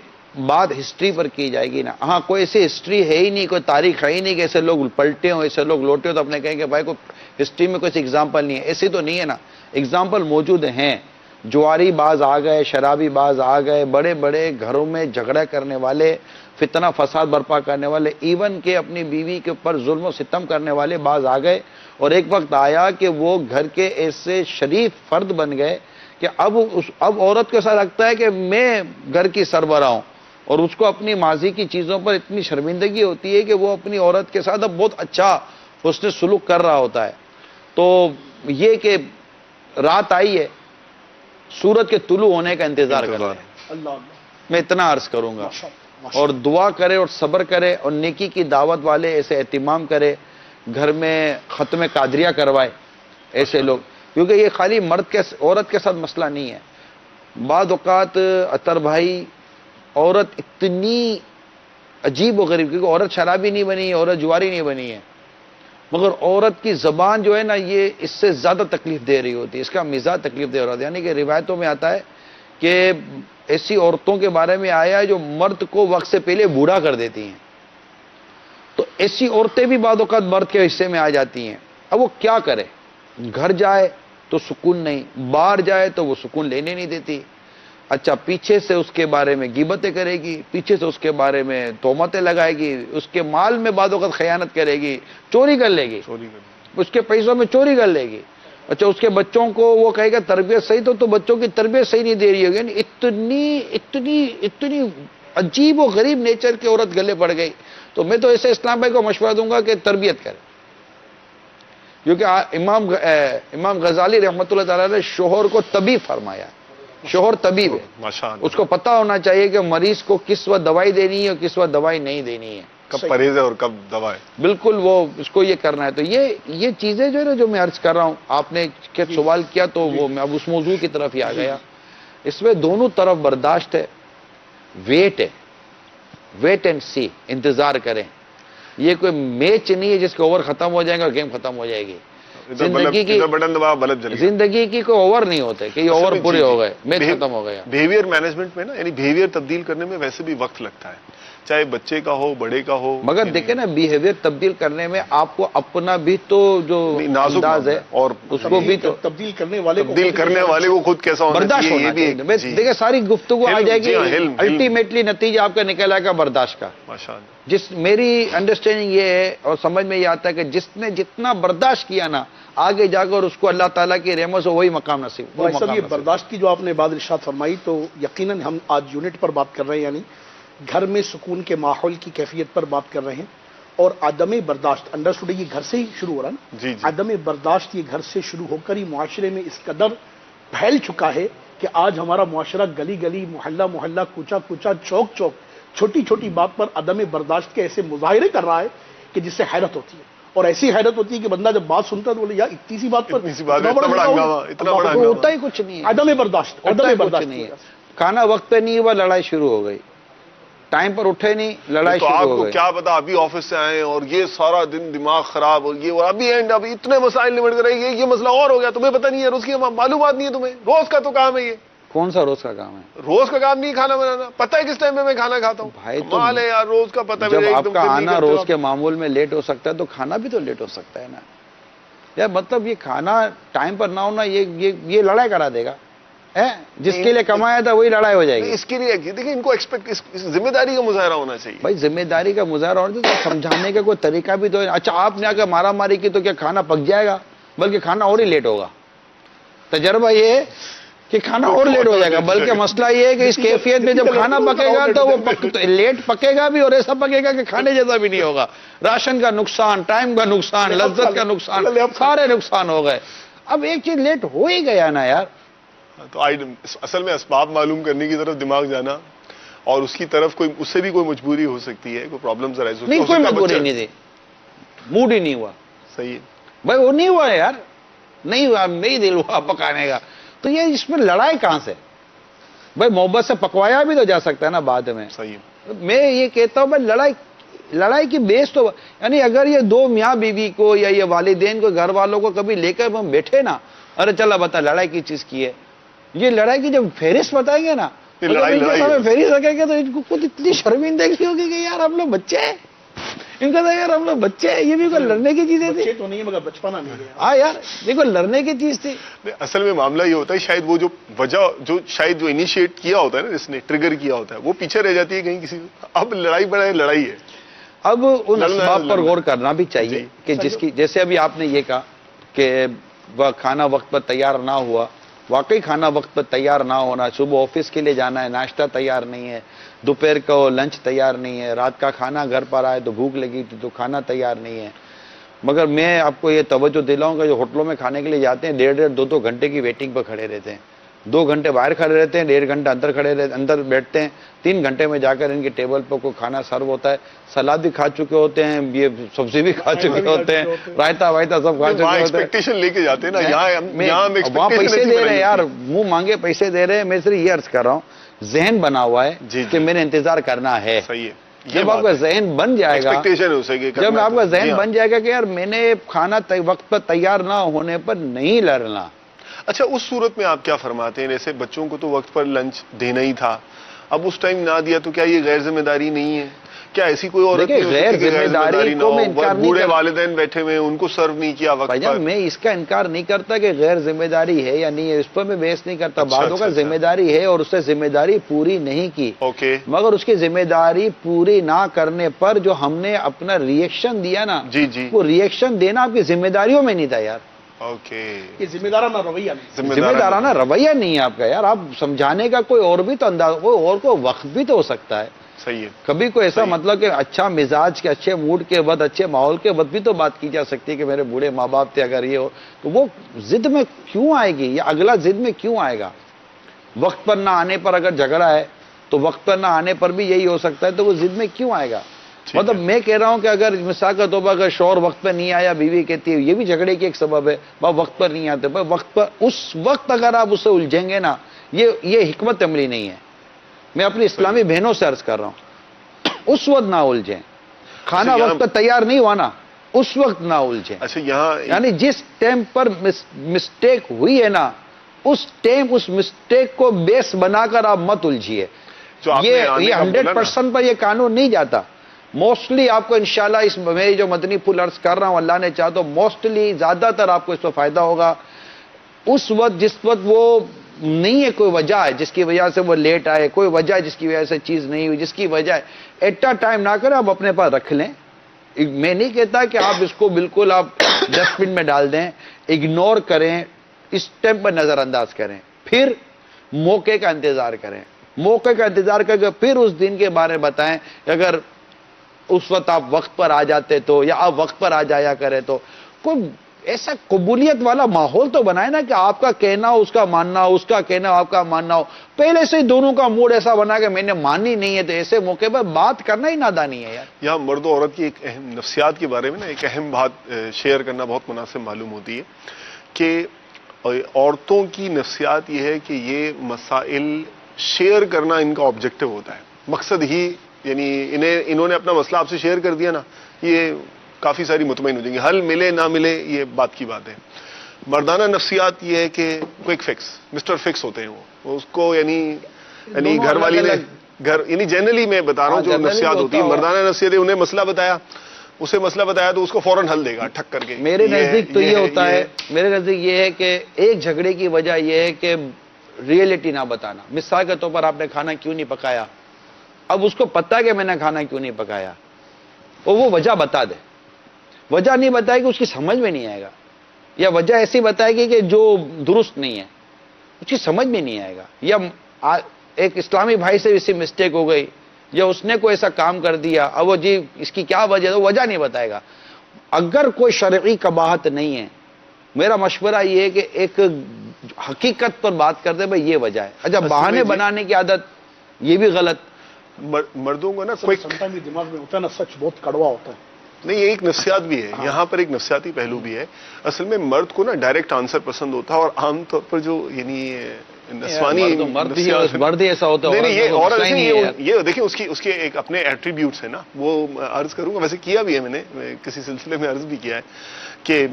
بات ہسٹری پر کی جائے گی نا, ہاں کوئی ایسی ہسٹری ہے ہی نہیں, کوئی تاریخ ہے ہی نہیں کہ ایسے لوگ پلٹے ہوں, ایسے لوگ لوٹے ہوں تو اپنے کہیں کہ بھائی کوئی ہسٹری میں کوئی ایگزامپل نہیں ہے. ایسے تو نہیں ہے نا, ایگزامپل موجود ہیں. جواری باز آ گئے, شرابی باز آ گئے, بڑے بڑے گھروں میں جھگڑا کرنے والے, فتنہ فساد برپا کرنے والے, ایون کہ اپنی بیوی کے اوپر ظلم و ستم کرنے والے باز آ گئے. اور ایک وقت آیا کہ وہ گھر کے ایسے شریف فرد بن گئے کہ اب عورت کے ساتھ لگتا ہے کہ میں گھر کی سربراہ ہوں, اور اس کو اپنی ماضی کی چیزوں پر اتنی شرمندگی ہوتی ہے کہ وہ اپنی عورت کے ساتھ اب بہت اچھا حسن سلوک کر رہا ہوتا ہے. تو یہ کہ رات آئی ہے, سورج کے طلوع ہونے کا انتظار کر رہے ہیں. میں اتنا عرض کروں گا, اور دعا کرے اور صبر کرے اور نیکی کی دعوت والے ایسے اہتمام کرے, گھر میں ختم قادریہ کروائے ایسے لوگ, کیونکہ یہ خالی عورت کے ساتھ مسئلہ نہیں ہے. بعض اوقات اطہر بھائی عورت اتنی عجیب و غریب, کیونکہ عورت شرابی نہیں بنی ہے, عورت جواری نہیں بنی ہے, مگر عورت کی زبان جو ہے نا یہ اس سے زیادہ تکلیف دے رہی ہوتی ہے, اس کا مزاج تکلیف دے رہا ہوتا ہے. یعنی کہ روایتوں میں آتا ہے کہ ایسی عورتوں کے بارے میں آیا ہے جو مرد کو وقت سے پہلے بوڑھا کر دیتی ہیں. تو ایسی عورتیں بھی بعض اوقات مرد کے حصے میں آ جاتی ہیں. اب وہ کیا کرے, گھر جائے تو سکون نہیں, باہر جائے تو وہ سکون لینے نہیں دیتی. اچھا پیچھے سے اس کے بارے میں غیبتیں کرے گی, پیچھے سے اس کے بارے میں تہمتیں لگائے گی, اس کے مال میں بعض اوقات خیانت کرے گی, چوری کر لے گی, اس کے پیسوں میں چوری کر لے گی. اچھا اس کے بچوں کو وہ کہے گا تربیت صحیح, تو بچوں کی تربیت صحیح نہیں دے رہی ہوگی. یعنی اتنی عجیب و غریب نیچر کی عورت گلے پڑ گئی. تو میں تو ایسے اسلام بھائی کو مشورہ دوں گا کہ تربیت کرے, کیونکہ امام غزالی رحمۃ اللہ تعالی نے شوہر کو طبیب فرمایا. شوہر طبیب ہے, اس کو پتہ ہونا چاہیے کہ مریض کو کس وقت دوائی دینی ہے اور کس وقت دوائی نہیں دینی ہے, کب پرہیز ہے اور کب دوا ہے. بالکل وہ اس کو یہ کرنا ہے. تو یہ چیزیں جو ہے نا جو میں عرض کر رہا ہوں, آپ نے سوال کیا تو وہ میں اب اس موضوع کی طرف ہی آ گیا. اس میں دونوں طرف برداشت ہے, ویٹ اینڈ سی, انتظار کریں. یہ کوئی میچ نہیں ہے جس کے اوور ختم ہو جائے گا اور گیم ختم ہو جائے گی. زندگی کی کوئی اوور نہیں ہوتے کہ یہ اوور پورے ہو گئے, میچ ختم ہو گیا. بیہیویئر مینجمنٹ میں نا, یعنی بیہیویئر تبدیل کرنے میں ویسے بھی وقت لگتا ہے, چاہے بچے کا ہو بڑے کا ہو. مگر دیکھیں نا بیہیویئر تبدیل کرنے میں آپ کو اپنا بھی تو جو انداز ہے اور اس کو بھی تو تبدیل کرنے والے کو خود کیسا ہونا برداشت ہونا چاہیے. دیکھیں ساری گفتگو آ جائے گی, الٹیمیٹلی نتیجہ آپ کا نکل آئے گا برداشت کا. جس میری انڈرسٹینڈنگ یہ ہے اور سمجھ میں یہ آتا ہے کہ جس نے جتنا برداشت کیا نا, آگے جا کر اس کو اللہ تعالیٰ کی رحمت سے وہی مقام نصیب. یہ برداشت کی جو آپ نے بات ارشاد فرمائی, تو یقیناً ہم آج یونٹ پر بات کر رہے ہیں, یعنی گھر میں سکون کے ماحول کی کیفیت پر بات کر رہے ہیں. اور عدم برداشت انڈرسٹوڈ, یہ گھر سے ہی شروع ہو رہا ہے نا. عدم برداشت یہ گھر سے شروع ہو کر ہی معاشرے میں اس قدر پھیل چکا ہے کہ آج ہمارا معاشرہ گلی گلی, محلہ محلہ, کوچا کوچا, چوک چوک, چھوٹی چھوٹی بات پر عدم برداشت کے ایسے مظاہرے کر رہا ہے کہ جس سے حیرت ہوتی ہے. اور ایسی حیرت ہوتی ہے کہ بندہ جب بات سنتا ہے تو بولے یار اتنی سی بات پر ہوتا ہی کچھ نہیں ہے. عدم برداشت نہیں ہے. کھانا وقت پہ نہیں ہوا, لڑائی شروع ہو گئی. ٹائم پر اٹھے نہیں, لڑائی شروع ہو گئی. آپ کو کیا پتا, ابھی آفس سے آئے اور یہ سارا دن دماغ خراب, اور یہ ابھی اینڈ ابھی اتنے مسائل نمٹ کر یہ مسئلہ اور ہو گیا, تمہیں پتہ نہیں ہے, روز کی معلومات نہیں ہے تمہیں. روز کا تو کام ہے یہ. کون سا روز کا کام ہے؟ روز کا کام نہیں کھانا بنانا. پتہ ہے کس ٹائم میں کھانا کھاتا ہوں بھائی, کمال ہے یار. روز کا پتہ ہے, جب آپ کا آنا روز کے معمول میں لیٹ ہو سکتا ہے تو کھانا بھی تو لیٹ ہو سکتا ہے نا یار. مطلب یہ کھانا ٹائم پر نہ ہونا یہ لڑائی کرا دے گا. جس کے لیے کمایا تھا وہی لڑائی ہو جائے گی. اس کے لیے دیکھیں, ان کو ذمہ داری کا مظاہرہ ہونا چاہیے. بھائی ذمہ داری کا مظاہرہ ہونا چاہیے, تو سمجھانے کا کوئی طریقہ بھی تو ہے. اچھا آپ نے اگر مارا ماری کی تو کیا کھانا پک جائے گا؟ بلکہ کھانا اور ہی لیٹ ہوگا. تجربہ یہ ہے کہ کہ کھانا اور لیٹ ہو جائے گا، بلکہ مسئلہ یہ ہے کہ اس کیفیت میں جب کھانا پکے گا تو وہ لیٹ پکے گا بھی اور ایسا پکے گا کہ کھانے جیسا بھی نہیں ہوگا. راشن کا نقصان، ٹائم کا نقصان، لذت کا نقصان، سارے نقصان ہو گئے. اب ایک چیز لیٹ ہو ہی گیا نا یار. تو اصل میں اسباب معلوم کرنے کی طرف دماغ جانا، اور اس کی طرف کوئی، اس سے بھی کوئی مجبوری ہو سکتی ہے، کوئی پرابلمز رائز ہو سکتی ہے. نہیں، کوئی مجبوری نہیں تھی، موڈ ہی نہیں ہوا. صحیح ہے بھائی، وہ نہیں ہوا یار، نہیں ہوا، نہیں دل ہوا پکانے کا. تو یہ اس میں لڑائی کہاں سے؟ بھائی محبت سے پکوایا بھی تو جا سکتا ہے نا بعد میں. صحیح. میں یہ کہتا ہوں بھائی لڑائی کی بیس تو، یعنی اگر یہ دو میاں بیوی کو یا یہ والدین کو، گھر والوں کو کبھی لے کر ہم بیٹھے نا، ارے چلا بتا لڑائی کی چیز کی ہے، یہ لڑائی کی جب فہرست بتائیں گے نا، فہرست رکھیں گے تو ان کو خود اتنی شرمندگی ہوگی کہ یار ہم لوگ بچے ہیں. ان کا یار ہم لوگ بچے ہیں، یہ بھی کوئی لڑنے کی چیزیں تھی تو نہیں مگر بچپنا نہیں ہے. ہاں یار، دیکھو لڑنے کی چیز تھی. اصل میں معاملہ یہ ہوتا ہے، شاید وہ جو وجہ جو شاید جو انیشیٹ کیا ہوتا ہے نا، جس نے ٹریگر کیا ہوتا ہے، وہ پیچھے رہ جاتی ہے کہیں کسی. اب لڑائی بڑا ہے، لڑائی ہے. اب ان اسباب پر غور کرنا بھی چاہیے کہ جس کی، جیسے ابھی آپ نے یہ کہا کہ وہ کھانا وقت پر تیار نہ ہوا، واقعی کھانا وقت پر تیار نہ ہونا، صبح آفس کے لیے جانا ہے، ناشتہ تیار نہیں ہے، دوپہر کو لنچ تیار نہیں ہے، رات کا کھانا گھر پر آئے تو بھوک لگی تھی تو کھانا تیار نہیں ہے. مگر میں آپ کو یہ توجہ دلاؤں گا، جو ہوٹلوں میں کھانے کے لیے جاتے ہیں 1.5-2 گھنٹے کی ویٹنگ پر کھڑے رہتے ہیں، 2 گھنٹے باہر کھڑے رہتے ہیں، 1.5 گھنٹہ اندر بیٹھتے ہیں، 3 گھنٹے میں جا کر ان کی ٹیبل پر کوئی کھانا سرو ہوتا ہے. سلاد بھی کھا چکے ہوتے ہیں، یہ سبزی بھی کھا چکے ہوتے ہیں، رائتا وائتا سب کھا چکے ہوتے ہیں. ایکسپیکٹیشن لے کے جاتے ہیں نا، یہاں پیسے دے رہے ہیں یار، منہ مانگے پیسے دے رہے ہیں. میں صرف یہ عرض کر رہا ہوں، ذہن بنا ہوا ہے کہ میں نے انتظار کرنا ہے. صحیح ہے. جب آپ کا ذہن بن جائے گا، جب آپ کا ذہن بن جائے گا کہ یار میں نے کھانا وقت پر تیار نہ ہونے پر نہیں لڑنا. اچھا، اس صورت میں آپ کیا فرماتے ہیں؟ جیسے بچوں کو تو وقت پر لنچ دینا ہی تھا، اب اس ٹائم نہ دیا تو کیا یہ غیر ذمہ داری نہیں ہے؟ کیا ایسی کوئی عورت غیر ذمہ داری نہ ہو؟ بوڑھے والدین بیٹھے ہوئے، ان کو سرو نہیں کیا وقت پر. میں اس کا انکار نہیں کرتا کہ غیر ذمہ داری ہے یا نہیں ہے، اس پر میں بحث نہیں کرتا. بعدوں کا ذمہ داری ہے اور اس سے ذمہ داری پوری نہیں کی، مگر اس کی ذمہ داری پوری نہ کرنے پر جو ہم نے اپنا ریئیکشن دیا نا، وہ ریئیکشن دینا آپ کی ذمہ داریوں میں نہیں تھا یار. یہ ذمہ دارانہ رویہ نہیں، ذمہ دارانہ رویہ نہیں ہے آپ کا یار. آپ سمجھانے کا کوئی اور بھی تو انداز، کوئی اور کو وقت بھی تو ہو سکتا ہے. صحیح ہے. کبھی کوئی ایسا مطلب کہ اچھا مزاج کے، اچھے موڈ کے بعد، اچھے ماحول کے بعد بھی تو بات کی جا سکتی ہے کہ میرے بوڑھے ماں باپ تھے، اگر یہ ہو تو وہ ضد میں کیوں آئے گی، یا اگلا ضد میں کیوں آئے گا؟ وقت پر نہ آنے پر اگر جھگڑا ہے تو وقت پر نہ آنے پر بھی یہی ہو سکتا ہے، تو وہ ضد میں کیوں آئے گا؟ مطلب میں کہہ رہا ہوں کہ اگر مثال کے طور پر اگر شوہر وقت پر نہیں آیا، بیوی کہتی ہے، یہ بھی جھگڑے کی ایک سبب ہے، وقت پر نہیں آتے. وقت پر اس وقت اگر آپ اسے الجھیں گے نا، یہ حکمت عملی نہیں ہے. میں اپنی اسلامی بہنوں سے عرض کر رہا ہوں، اس وقت نہ الجھیں. کھانا وقت پر تیار نہیں ہوا نا، اس وقت نہ الجھیں. اچھا، یہاں یعنی جس ٹائم پر مسٹیک ہوئی ہے نا، اس ٹائم اس مسٹیک کو بیس بنا کر آپ مت الجھیے. یہ 100% پر یہ قانون نہیں جاتا. موسٹلی آپ کو انشاءاللہ اس میں جو مدنی پھول عرض کر رہا ہوں، اللہ نے چاہا تو موسٹلی زیادہ تر آپ کو اس پر فائدہ ہوگا اس وقت جس وقت وہ نہیں ہے، کوئی وجہ ہے جس کی وجہ سے وہ لیٹ آئے، کوئی وجہ ہے جس کی وجہ سے چیز نہیں ہوئی، جس کی وجہ ہے. ایٹ اے ٹائم نہ کریں، آپ اپنے پاس رکھ لیں. میں نہیں کہتا کہ آپ اس کو بالکل آپ ڈسٹ بن میں ڈال دیں، اگنور کریں، اس ٹائم پر نظر انداز کریں، پھر موقع کا انتظار کریں. موقع کا انتظار کر کے پھر اس دن کے بارے میں بتائیں کہ اگر اس وقت آپ وقت پر آ جاتے تو، یا آپ وقت پر آ جایا کرے تو. کوئی ایسا قبولیت والا ماحول تو بنائے نا کہ آپ کا کہنا ہو، اس کا ماننا ہو، اس کا کہنا ہو، آپ کا ماننا ہو. پہلے سے ہی دونوں کا موڈ ایسا بنا کہ میں نے ماننی نہیں ہے، تو ایسے موقع پر بات کرنا ہی نادانی ہے یار. یہاں مرد و عورت کی ایک اہم نفسیات کے بارے میں نا ایک اہم بات شیئر کرنا بہت مناسب معلوم ہوتی ہے کہ عورتوں کی نفسیات یہ ہے کہ یہ مسائل شیئر کرنا ان کا آبجیکٹو ہوتا ہے، مقصد ہی، یعنی انہوں نے اپنا مسئلہ آپ سے شیئر کر دیا نا، یہ کافی ساری مطمئن ہو جائیں گے. حل ملے نہ ملے یہ بات کی بات ہے. مردانہ نفسیات یہ ہے کہ کوئک فکس، مسٹر فکس ہوتے ہیں وہ اس کو، یعنی گھر والی نے یعنی جنرلی میں بتا رہا ہوں جو نفسیات ہوتی ہیں، مردانہ نفسیات ہے، انہیں مسئلہ بتایا، اسے مسئلہ بتایا تو اس کو فوراً حل دے گا ٹھک کر کے. میرے نزدیک تو یہ ہوتا ہے، میرے نزدیک یہ ہے کہ ایک جھگڑے کی وجہ یہ ہے کہ ریئلٹی نہ بتانا. مثال کے طور پر آپ نے کھانا کیوں نہیں پکایا، اب اس کو پتا ہے کہ میں نے کھانا کیوں نہیں پکایا، اور وہ وجہ بتا دے. وجہ نہیں بتائے گی، اس کی سمجھ میں نہیں آئے گا، یا وجہ ایسی بتائے گی کہ جو درست نہیں ہے. کچھ سمجھ میں نہیں آئے گا. یا ایک اسلامی بھائی سے اسی مسٹیک ہو گئی, یا اس نے کوئی ایسا کام کر دیا, اب وہ جی اس کی کیا وجہ ہے, وجہ نہیں بتائے گا. اگر کوئی شرعی قباحت نہیں ہے, میرا مشورہ یہ ہے کہ ایک حقیقت پر بات کر دے, بھائی یہ وجہ ہے. اچھا بہانے بنانے کی عادت, یہ بھی غلط. مردوں کو نا دماغ میں ہوتا ہے نا, سچ بہت کڑوا ہوتا ہے. نہیں, یہ ایک نفسیات بھی ہے, یہاں پر ایک نفسیاتی پہلو بھی ہے. اصل میں مرد کو نا ڈائریکٹ آنسر پسند ہوتا ہے, اور عام طور پر جو یعنی مرد ہی ایسا ہوتا ہے. یہ عورت یہ دیکھیں اس کے ایک اپنے ایٹریبیوٹس ہیں نا, وہ عرض کروں گا, ویسے کیا بھی ہے میں نے کسی سلسلے میں عرض بھی کیا ہے کہ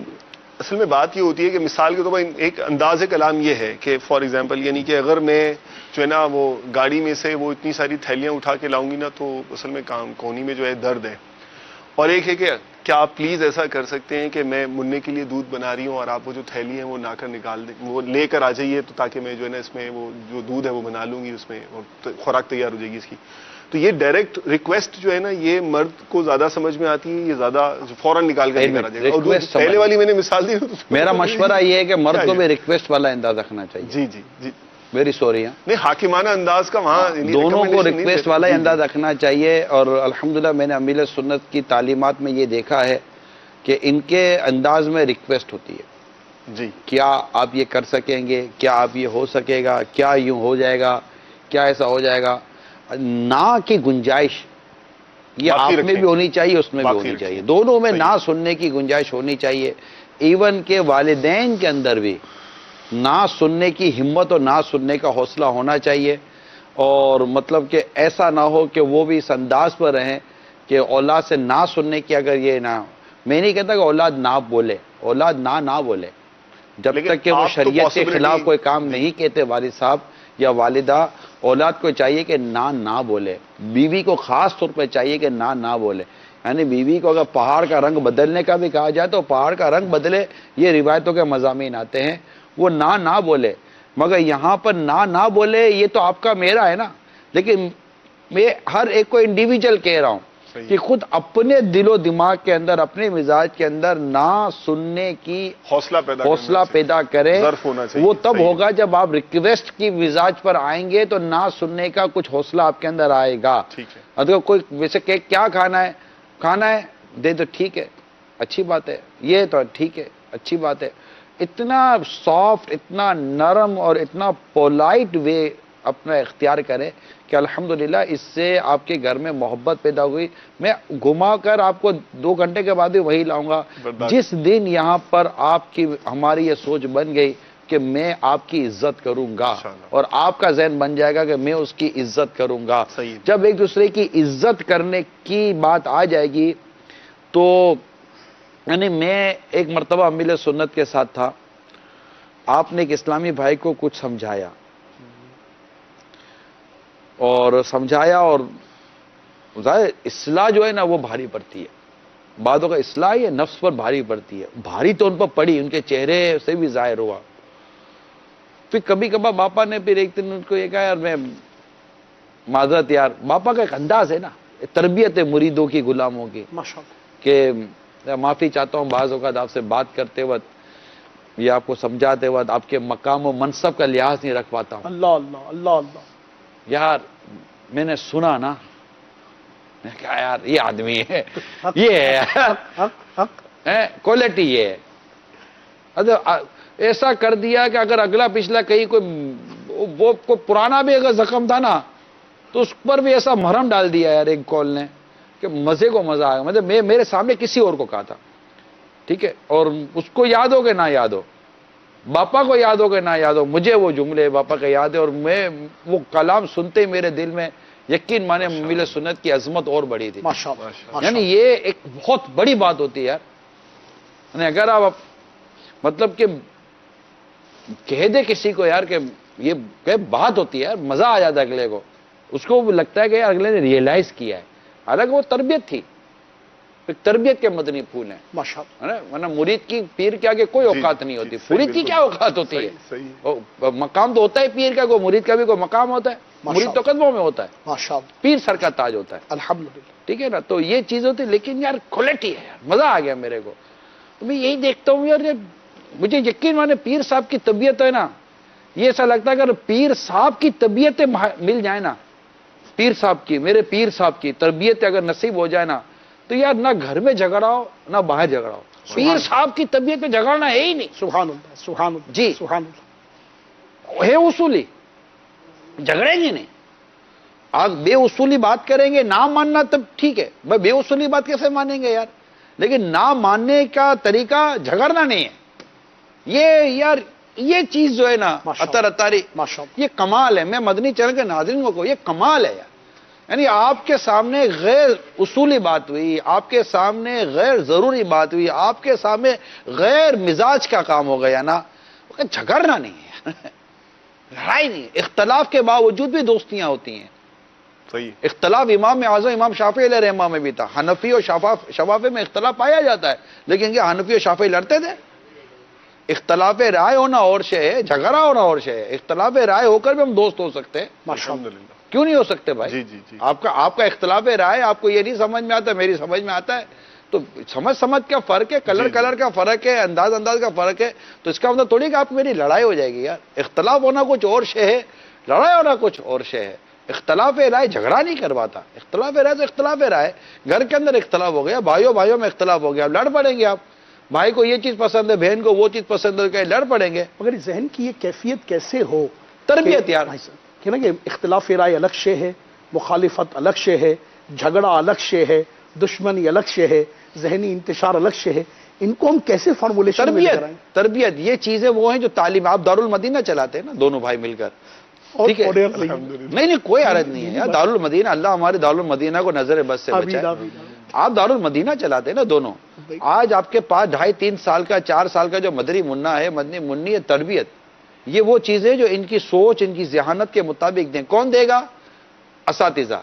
اصل میں بات یہ ہوتی ہے کہ مثال کے طور پر ایک انداز کلام یہ ہے کہ فار ایگزامپل یعنی کہ اگر میں جو ہے نا وہ گاڑی میں سے وہ اتنی ساری تھیلیاں اٹھا کے لاؤں گی نا, تو اصل میں کونی میں جو ہے درد ہے. اور ایک ہے کہ کیا آپ پلیز ایسا کر سکتے ہیں کہ میں مننے کے لیے دودھ بنا رہی ہوں, اور آپ وہ جو تھیلی ہے وہ لا کر نکال دیں, وہ لے کر آ جائیے, تو تاکہ میں جو ہے نا اس میں وہ جو دودھ ہے وہ بنا لوں گی, اس میں خوراک تیار ہو جائے گی اس کی. تو یہ ڈائریکٹ ریکویسٹ جو ہے نا, یہ مرد کو زیادہ سمجھ میں آتی ہے, یہ زیادہ فوراً نکال کر نکالا جائے گا. اور پہلے والی میں نے مثال دی. میرا مشورہ یہ ہے کہ مرد کو بھی ریکویسٹ والا انداز رکھنا چاہیے. جی جی جی, ویری سوری. نہیں, حاکمانہ انداز کا وہاں دونوں کو ریکویسٹ والا انداز رکھنا چاہیے. اور الحمدللہ میں نے امیل سنت کی تعلیمات میں یہ دیکھا ہے کہ ان کے انداز میں ریکویسٹ ہوتی ہے. جی, کیا آپ یہ کر سکیں گے, کیا آپ یہ ہو سکے گا, کیا یوں ہو جائے گا, کیا ایسا ہو جائے گا. نہ کی گنجائش یہ آپ میں بھی ہونی چاہیے, اس میں بھی ہونی چاہیے. دونوں میں نہ سننے کی گنجائش ہونی چاہیے. ایون کہ والدین کے اندر بھی نہ سننے کی ہمت اور نہ سننے کا حوصلہ ہونا چاہیے. اور مطلب کہ ایسا نہ ہو کہ وہ بھی اس انداز پر رہیں کہ اولاد سے نہ سننے کی, اگر یہ نہ, میں نہیں کہتا کہ اولاد نہ بولے, اولاد نہ بولے جب تک کہ وہ شریعت کے خلاف کوئی کام نہیں کہتے والد صاحب یا والدہ. اولاد کو چاہیے کہ نہ بولے. بیوی کو خاص طور پہ چاہیے کہ نہ بولے. یعنی بیوی کو اگر پہاڑ کا رنگ بدلنے کا بھی کہا جائے تو پہاڑ کا رنگ بدلے, یہ روایتوں کے مضامین آتے ہیں. وہ نہ بولے, مگر یہاں پر نہ بولے یہ تو آپ کا میرا ہے نا, لیکن میں ہر ایک کو انڈیویجول کہہ رہا ہوں کہ خود اپنے دل و دماغ کے اندر, اپنے مزاج کے اندر نہ سننے کی حوصلہ پیدا کرے. وہ تب ہوگا جب آپ ریکویسٹ کی مزاج پر آئیں گے تو نہ سننے کا کچھ حوصلہ آپ کے اندر آئے گا. اگر کوئی ویسے کہ کیا کھانا ہے دے تو ٹھیک ہے, اچھی بات ہے, یہ تو ٹھیک ہے, اچھی بات ہے. اتنا سافٹ, اتنا نرم اور اتنا پولائٹ وے اپنا اختیار کرے کہ الحمدللہ اس سے آپ کے گھر میں محبت پیدا ہوئی. میں گھما کر آپ کو 2 گھنٹے کے بعد بھی وہی لاؤں گا. جس دن یہاں پر آپ کی ہماری یہ سوچ بن گئی کہ میں آپ کی عزت کروں گا, اور آپ کا ذہن بن جائے گا کہ میں اس کی عزت کروں گا. جب ایک دوسرے کی عزت کرنے کی بات آ جائے گی تو یعنی میں ایک مرتبہ امیل سنت کے ساتھ تھا, آپ نے ایک اسلامی بھائی کو کچھ سمجھایا اور ظاہر اصلاح جو ہے نا وہ بھاری پڑتی ہے. بعدوں کا اصلاح یہ نفس پر بھاری پڑتی ہے. بھاری تو ان پر پڑی, ان کے چہرے سے بھی ظاہر ہوا. پھر کبھی کبھار باپا نے پھر ایک دن ان کو یہ کہا, یار میں معذرت یار, باپا کا ایک انداز ہے نا, تربیت ہے مریدوں کی, غلاموں کی, کہ معافی چاہتا ہوں بعض اوقات آپ سے بات کرتے وقت یا آپ کو سمجھاتے وقت آپ کے مقام و منصب کا لحاظ نہیں رکھ پاتا ہوں. اللہ اللہ اللہ اللہ. یار میں نے سنا نا, میں کہا یار یہ آدمی ہے, یہ ہے کوالٹی, یہ ہے. ایسا کر دیا کہ اگر اگلا پچھلا کہیں کوئی پرانا بھی اگر زخم تھا نا تو اس پر بھی ایسا مرہم ڈال دیا یار ایک کال نے کہ مزے کو مزہ آ گیا. مطلب میں میرے سامنے کسی اور کو کہا تھا, ٹھیک ہے, اور اس کو یاد ہو کہ نہ یاد ہو, باپا کو یاد ہو کہ نہ یاد ہو, مجھے وہ جملے باپا کا یاد ہے. اور میں وہ کلام سنتے ہی میرے دل میں یقین مانے امیل سنت کی عظمت اور بڑی تھی. یعنی یہ ایک بہت بڑی بات ہوتی ہے یار. یعنی اگر آپ مطلب کہ کہہ دے کسی کو یار کہ یہ بات ہوتی ہے یار, مزہ آ جاتا ہے اگلے کو, اس کو لگتا ہے کہ یار اگلے نے ریئلائز کیا ہے. حالانکہ وہ تربیت تھی, تربیت کے مدنی پھول ہیں. ورنہ مرید کی پیر کے آگے کوئی اوقات نہیں ہوتی. مرید کی کیا اوقات ہوتی ہے؟ مقام تو ہوتا ہے پیر کا, کوئی مرید کا بھی کوئی مقام ہوتا ہے. مرید تو قدموں میں ہوتا ہے, پیر سر کا تاج ہوتا ہے. الحمدللہ, ٹھیک ہے نا. تو یہ چیز ہوتی ہے, لیکن یار کوالٹی ہے یار, مزہ آ گیا میرے کو. تو میں یہی دیکھتا ہوں یار, مجھے یقین مانے پیر صاحب کی طبیعت ہے نا, یہ ایسا لگتا ہے اگر پیر صاحب کی طبیعتیں مل جائیں نا، پیر صاحب کی، میرے پیر صاحب کی تربیت اگر نصیب ہو جائے نا، تو یار نہ گھر میں جھگڑا ہو نہ باہر جھگڑا ہو. پیر صاحب کی طبیعت میں جھگڑنا ہے ہی نہیں. سبحان اللہ، سبحان اللہ، جی سبحان اللہ. ہے اصولی، جھگڑیں گے نہیں. آپ بے اصولی بات کریں گے، نہ ماننا تب ٹھیک ہے، بھائی بے اصولی بات کیسے مانیں گے یار؟ لیکن نہ ماننے کا طریقہ جھگڑنا نہیں ہے. یہ یار یہ چیز جو ہے نا اطر اتاری، یہ کمال ہے. میں مدنی چینل کے ناظرین کو یہ کمال ہے یار. یعنی آپ کے سامنے غیر اصولی بات ہوئی، آپ کے سامنے غیر ضروری بات ہوئی، آپ کے سامنے غیر مزاج کا کام ہو گیا نا، جھگڑنا نہیں ہے، لڑائی نہیں. اختلاف کے باوجود بھی دوستیاں ہوتی ہیں. صحیح. اختلاف امام اعظم امام شافعی علیہ رحمہ میں بھی تھا. حنفی اور شفافی میں اختلاف پایا جاتا ہے، لیکن کیا حنفی اور شافعی لڑتے تھے؟ اختلاف رائے ہونا اور شے ہے، جھگڑا ہونا اور شے ہے. اختلاف رائے ہو کر بھی ہم دوست ہو سکتے ہیں. الحمدللہ. کیوں نہیں ہو سکتے بھائی؟ جی جی جی. آپ کا اختلاف رائے آپ کو یہ نہیں سمجھ میں آتا، میری سمجھ میں آتا ہے. تو سمجھ کا فرق ہے، کلر کا فرق ہے، انداز کا فرق ہے. تو اس کا مطلب تھوڑی کہ آپ میری لڑائی ہو جائے گی یار. اختلاف ہونا کچھ اور شے ہے، لڑائی ہونا کچھ اور شے ہے. اختلاف رائے جھگڑا نہیں کرواتا. اختلاف رائے تو اختلاف رائے. گھر کے اندر اختلاف ہو گیا، بھائیوں میں اختلاف ہو گیا، لڑ پڑیں گے. آپ بھائی کو یہ چیز پسند ہے، بہن کو وہ چیز پسند ہے، کہ لڑ پڑیں گے. مگر ذہن کی یہ کیفیت کیسے ہو؟ تربیت یار. کہ نا کہ اختلاف رائے الگ شے ہے، مخالفت الگ شے ہے، جھگڑا الگ شے ہے، دشمنی الگ شے ہے، ذہنی انتشار الگ شے ہے. ان کو ہم کیسے فارمولیشن میں لے کر آئیں؟ تربیت یہ چیزیں وہ ہیں جو تعلیم. آپ دارالمدینہ چلاتے ہیں نا دونوں بھائی مل کر، ٹھیک ہے؟ نہیں کوئی حرج نہیں ہے یار. دارالمدینہ، اللہ ہمارے دارالمدینہ کو نظر بس سے بچائے. آپ دارالمدینہ چلاتے ہیں نا دونوں. آج آپ کے پاس 2.5-3 سال کا 4 سال کا جو مدری منا ہے، مدنی منی ہے، تربیت، یہ وہ چیزیں جو ان کی سوچ، ان کی ذہانت کے مطابق دیں. کون دے گا؟ اساتذہ.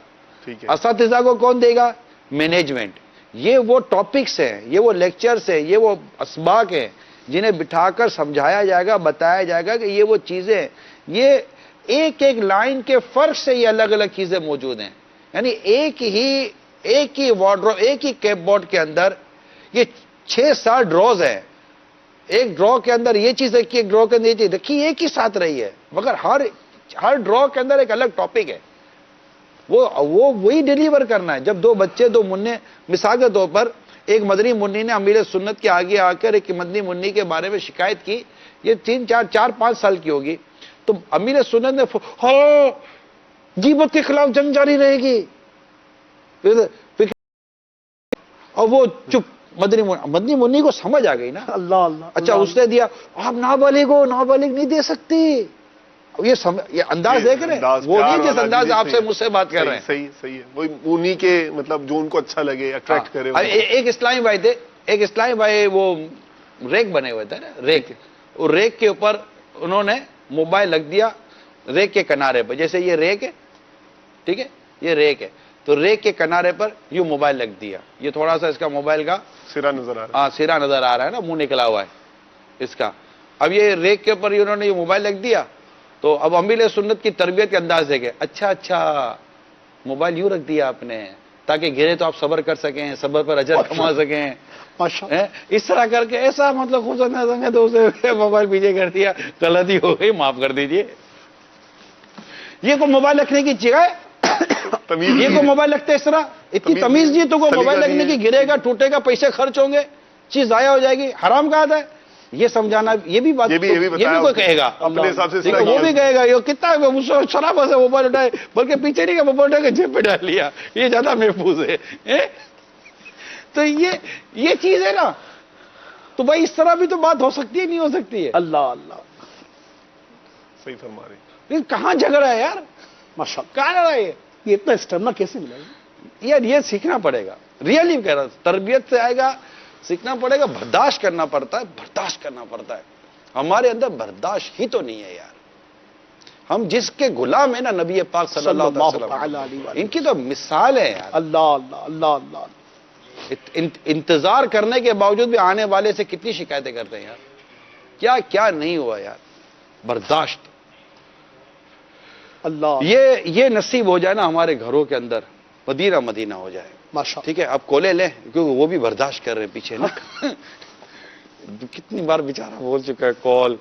اساتذہ کو کون دے گا؟ مینجمنٹ. یہ وہ ٹاپکس ہیں، یہ وہ لیکچرز ہیں، یہ وہ اسباق ہیں جنہیں بٹھا کر سمجھایا جائے گا، بتایا جائے گا کہ یہ وہ چیزیں ہیں. یہ ایک لائن کے فرق سے یہ الگ الگ چیزیں موجود ہیں. یعنی ایک ہی وارڈروب، ایک ہی کیپ بورڈ کے اندر یہ 6-7 ڈراز ہیں. ایک ڈرا کے اندر یہ چیز رکھی، ایک ڈرا کے اندر یہ چیز رکھی، ایک ہی ساتھ رہی ہے، مگر ہر ڈرا کے اندر ایک الگ ٹاپک ہے. وہی ڈیلیور کرنا ہے. جب 2 بچے 2 منع، مثال کے طور پر ایک مدنی منی نے امیر سنت کے آگے آ کر ایک مدنی منی کے بارے میں شکایت کی، یہ 4-5 سال کی ہوگی. تو امیر سنت نے ہاں غیبت کے خلاف جنگ جاری رہے گی، اور وہ چپ. مدنی منی کو سمجھ آ گئی نا. اللہ اللہ. اچھا اس نے دیا، آپ نابالغ ہو، نابالغ نہیں دے سکتی. یہ انداز دیکھ رہے ہیں، وہ نہیں جس انداز سے آپ سے مجھ سے بات کر رہے ہیں. صحیح ہے. وہی انہی کے مطلب جو ان کو اچھا لگے، اٹریکٹ کرے. ایک اسلامی بھائی تھے، ایک اسلامی بھائی وہ ریک بنے ہوئے تھے نا، ریک کے اوپر انہوں نے موبائل رکھ دیا ریک کے کنارے پر. جیسے یہ ریک ہے، ٹھیک ہے، یہ ریک ہے، تو ریک کے کنارے پر یوں موبائل رکھ دیا. یہ تھوڑا سا اس کا موبائل کا سرا نظر آ رہا ہے. ہاں سرا نظر آ رہا ہے نا، منہ نکلا ہوا ہے اس کا. اب یہ ریک کے اوپر انہوں نے یہ موبائل رکھ دیا. تو اب امیر سنت کی تربیت کے انداز دیکھے. اچھا موبائل یوں رکھ دیا آپ نے تاکہ گرے تو آپ صبر کر سکیں، صبر پر اجر کما سکیں. اس طرح کر کے ایسا مطلب خوش ہونا سکے تو اسے موبائل پیچھے کر دیا. غلطی ہو گئی، معاف کر دیجئے. یہ کو موبائل رکھنے کی جگہ ہے؟ یہ کو موبائل رکھتے اس طرح؟ اتنی تمیز نہیں تو کو موبائل رکھنے کی، گرے گا، ٹوٹے گا، پیسے خرچ ہوں گے، چیز ضائع ہو جائے گی. حرام کہا ہے یہ سمجھانا. یہ بھی بات، یہ بھی کوئی کہے گا اپنے حساب سے، وہ بھی کہے گا یہ کتنا شراب سے موبائل اٹھائے، بلکہ پیچھے نہیں کہ موبائل اٹھا کے جیب پہ ڈال لیا، یہ زیادہ محفوظ ہے. تو یہ چیز ہے نا. تو بھائی اس طرح بھی تو بات ہو سکتی ہے، نہیں ہو سکتی ہے. اللہ اللہ، صحیح فرما رہے. لیکن کہاں جھگڑا ہے یار، ماشاءاللہ. کہاں لڑا ہے یہ اتنا اسٹرنا کیسے ملا یار؟ یہ سیکھنا پڑے گا. ریئلی کہہ رہا ہوں، تربیت سے آئے گا، سیکھنا پڑے گا. برداشت کرنا پڑتا ہے، برداشت کرنا پڑتا ہے. ہمارے اندر برداشت ہی تو نہیں ہے یار. ہم جس کے غلام ہیں نا، نبی پاک صلی اللہ علیہ وسلم، ان کی تو مثال ہے یار. اللہ اللہ اللہ اللہ. انتظار کرنے کے باوجود بھی آنے والے سے کتنی شکایتیں کرتے ہیں یار. کیا نہیں ہوا یار. برداشت. اللہ. یہ نصیب ہو جائے نا ہمارے گھروں کے اندر، مدینہ ہو جائے. ٹھیک ہے، آپ کولے لیں کیونکہ وہ بھی برداشت کر رہے ہیں پیچھے نا. کتنی بار بیچارہ بول چکا ہے کال.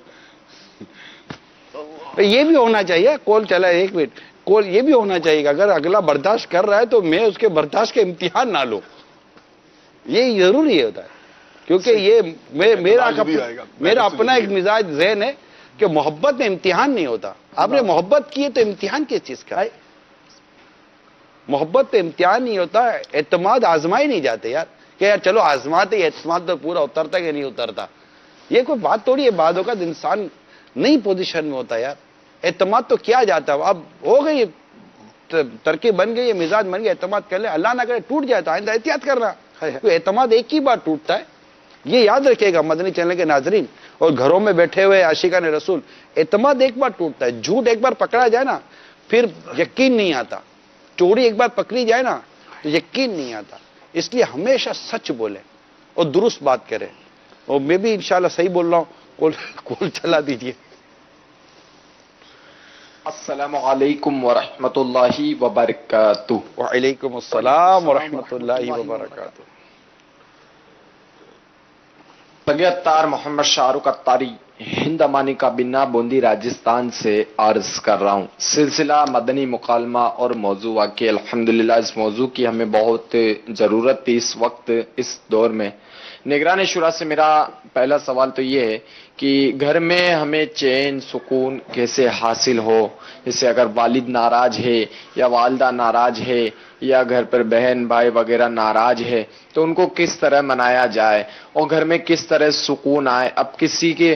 یہ بھی ہونا چاہیے. کال چلا, ایک منٹ, کال یہ بھی ہونا چاہیے کہ اگر اگلا برداشت کر رہا ہے تو میں اس کے برداشت کے امتحان نہ لوں. یہ ضروری ہوتا ہے, کیونکہ یہ میرا اپنا ایک مزاج ذہن ہے کہ محبت میں امتحان نہیں ہوتا. آپ نے محبت کی ہے تو امتحان کس چیز کا ہے؟ محبت پہ امتحان نہیں ہوتا, اعتماد آزمائے نہیں جاتے یار, کہ یار چلو آزماتے, اعتماد تو پورا اترتا کہ نہیں اترتا. یہ کوئی بات تھوڑی ہے, بعد اوقات انسان نئی پوزیشن میں ہوتا ہے یار. اعتماد تو کیا جاتا ہے, اب ہو گئی ترکیب بن گئی, مزاج بن گیا, اعتماد کر لے, اللہ نہ کرے ٹوٹ جائے تو آئندہ احتیاط کرنا. اعتماد ایک ہی بار ٹوٹتا ہے, یہ یاد رکھے گا مدنی چینل کے ناظرین اور گھروں میں بیٹھے ہوئے عاشقان رسول. اعتماد ایک بار ٹوٹتا ہے, جھوٹ ایک بار پکڑا جائے نا پھر یقین نہیں آتا, چوری ایک بار پکڑی جائے نا تو یقین نہیں آتا. اس لیے ہمیشہ سچ بولیں اور درست بات کریں. اور میں بھی انشاءاللہ صحیح بول رہا ہوں. کول چلا دیجئے. السلام علیکم ورحمۃ اللہ وبرکاتہ. وعلیکم السلام ورحمۃ اللہ وبرکاتہ. طبیعت تار محمد شاہ رخ اتاری ہند امانی کا بنا بوندی راجستھان سے عرض کر رہا ہوں. سلسلہ مدنی مکالمہ اور موضوع واقعی الحمدللہ اس موضوع کی ہمیں بہت ضرورت تھی اس وقت, اس دور میں. نگران شورا سے میرا پہلا سوال تو یہ ہے کہ گھر میں ہمیں چین سکون کیسے حاصل ہو. جیسے اگر والد ناراض ہے یا والدہ ناراض ہے یا گھر پر بہن بھائی وغیرہ ناراض ہے تو ان کو کس طرح منایا جائے اور گھر میں کس طرح سکون آئے. اب کسی کے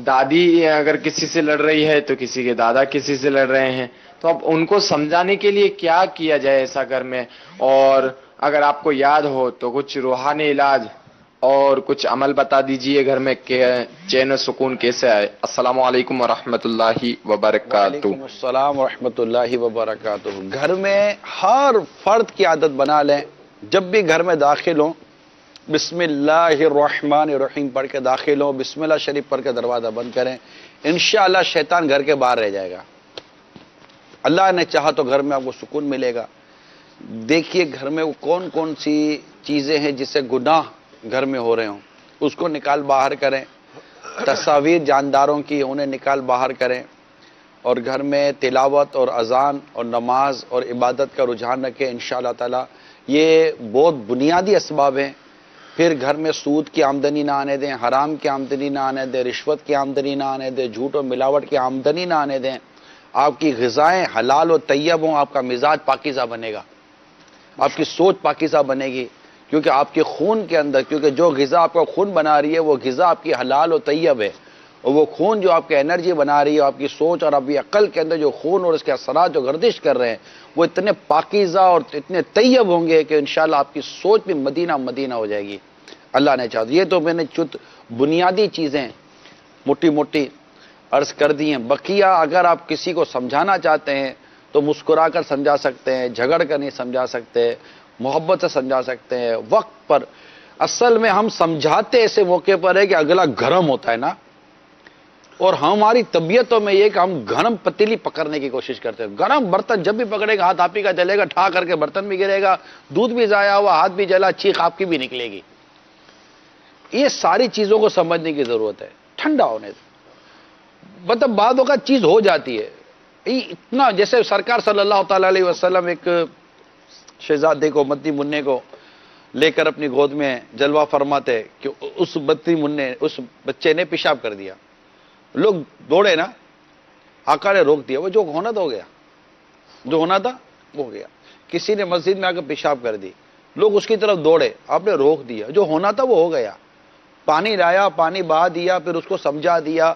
دادی اگر کسی سے لڑ رہی ہے تو کسی کے دادا کسی سے لڑ رہے ہیں, تو اب ان کو سمجھانے کے لیے کیا کیا جائے ایسا گھر میں. اور اگر آپ کو یاد ہو تو کچھ روحانی علاج اور کچھ عمل بتا دیجئے گھر میں کہ چین و سکون کیسے آئے. السلام علیکم ورحمۃ اللہ وبرکاتہ. وعلیکم السلام ورحمۃ اللہ وبرکاتہ. گھر میں ہر فرد کی عادت بنا لیں, جب بھی گھر میں داخل ہوں بسم اللہ الرحمن الرحیم پڑھ کے داخل ہوں, بسم اللہ شریف پڑھ کے دروازہ بند کریں, انشاءاللہ شیطان گھر کے باہر رہ جائے گا. اللہ نے چاہا تو گھر میں آپ کو سکون ملے گا. دیکھیے گھر میں وہ کون کون سی چیزیں ہیں جس سے گناہ گھر میں ہو رہے ہوں, اس کو نکال باہر کریں. تصاویر جانداروں کی انہیں نکال باہر کریں, اور گھر میں تلاوت اور اذان اور نماز اور عبادت کا رجحان رکھیں. انشاءاللہ تعالی یہ بہت بنیادی اسباب ہیں. پھر گھر میں سود کی آمدنی نہ آنے دیں, حرام کی آمدنی نہ آنے دیں, رشوت کی آمدنی نہ آنے دیں, جھوٹ اور ملاوٹ کی آمدنی نہ آنے دیں. آپ کی غذائیں حلال و طیب ہوں, آپ کا مزاج پاکیزہ بنے گا, آپ کی سوچ پاکیزہ بنے گی, کیونکہ آپ کے خون کے اندر, کیونکہ جو غذا آپ کا خون بنا رہی ہے وہ غذا آپ کی حلال و طیب ہے, اور وہ خون جو آپ کی انرجی بنا رہی ہے, آپ کی سوچ اور آپ کی عقل کے اندر جو خون اور اس کے اثرات جو گردش کر رہے ہیں وہ اتنے پاکیزہ اور اتنے طیب ہوں گے کہ انشاءاللہ آپ کی سوچ بھی مدینہ مدینہ ہو جائے گی. اللہ نے چاہا. یہ تو میں نے چت بنیادی چیزیں موٹی موٹی عرض کر دی ہیں. بقیہ اگر آپ کسی کو سمجھانا چاہتے ہیں تو مسکرا کر سمجھا سکتے ہیں, جھگڑ کر نہیں سمجھا سکتے, محبت سے سمجھا سکتے ہیں, وقت پر. اصل میں ہم سمجھاتے ایسے موقع پر ہے کہ اگلا گرم ہوتا ہے نا, اور ہماری طبیعتوں میں یہ کہ ہم گرم پتیلی پکڑنے کی کوشش کرتے ہیں. گرم برتن جب بھی پکڑے گا ہاتھ آپ ہی کا جلے گا, ٹھا کر کے برتن بھی گرے گا, دودھ بھی ضائع ہوا, ہاتھ بھی جلا, چیخ آپ کی بھی نکلے گی. یہ ساری چیزوں کو سمجھنے کی ضرورت ہے. ٹھنڈا ہونے دیں. مطلب بعد اوقات چیز ہو جاتی ہے اتنا, جیسے سرکار صلی اللہ تعالی علیہ وسلم ایک شہزادے کو, مدنی منع کو لے کر اپنی گود میں جلوہ فرماتے کہ اس مدنی منع, اس بچے نے پیشاب کر دیا. لوگ دوڑے نا, آقا نے روک دیا, وہ جو ہونا تھا ہو گیا, جو ہونا تھا وہ ہو گیا. کسی نے مسجد میں آ کر پیشاب کر دی, لوگ اس کی طرف دوڑے, آپ نے روک دیا, جو ہونا تھا وہ ہو گیا. پانی لایا, پانی بہا دیا, پھر اس کو سمجھا دیا.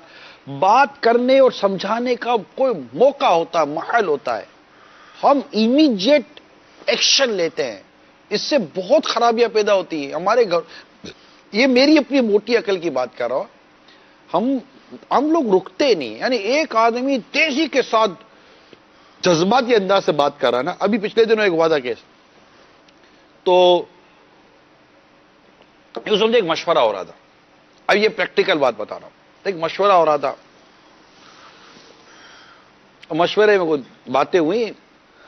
بات کرنے اور سمجھانے کا کوئی موقع ہوتا ہے, محل ہوتا ہے. ہم امیڈیٹ ایکشن لیتے ہیں, اس سے بہت خرابیاں پیدا ہوتی ہیں ہمارے گھر. یہ میری اپنی موٹی عقل کی بات کر رہا ہوں. ہم لوگ رکتے نہیں. یعنی ایک آدمی تیزی کے ساتھ جذباتی انداز سے بات کر رہا ہے نا. ابھی پچھلے دنوں ایک ہوا تھا کیس, تو یہ سمجھے ایک مشورہ ہو رہا تھا. اب یہ پریکٹیکل بات بتا رہا ہوں. ایک مشورہ ہو رہا تھا, مشورے میں کچھ باتیں ہوئی,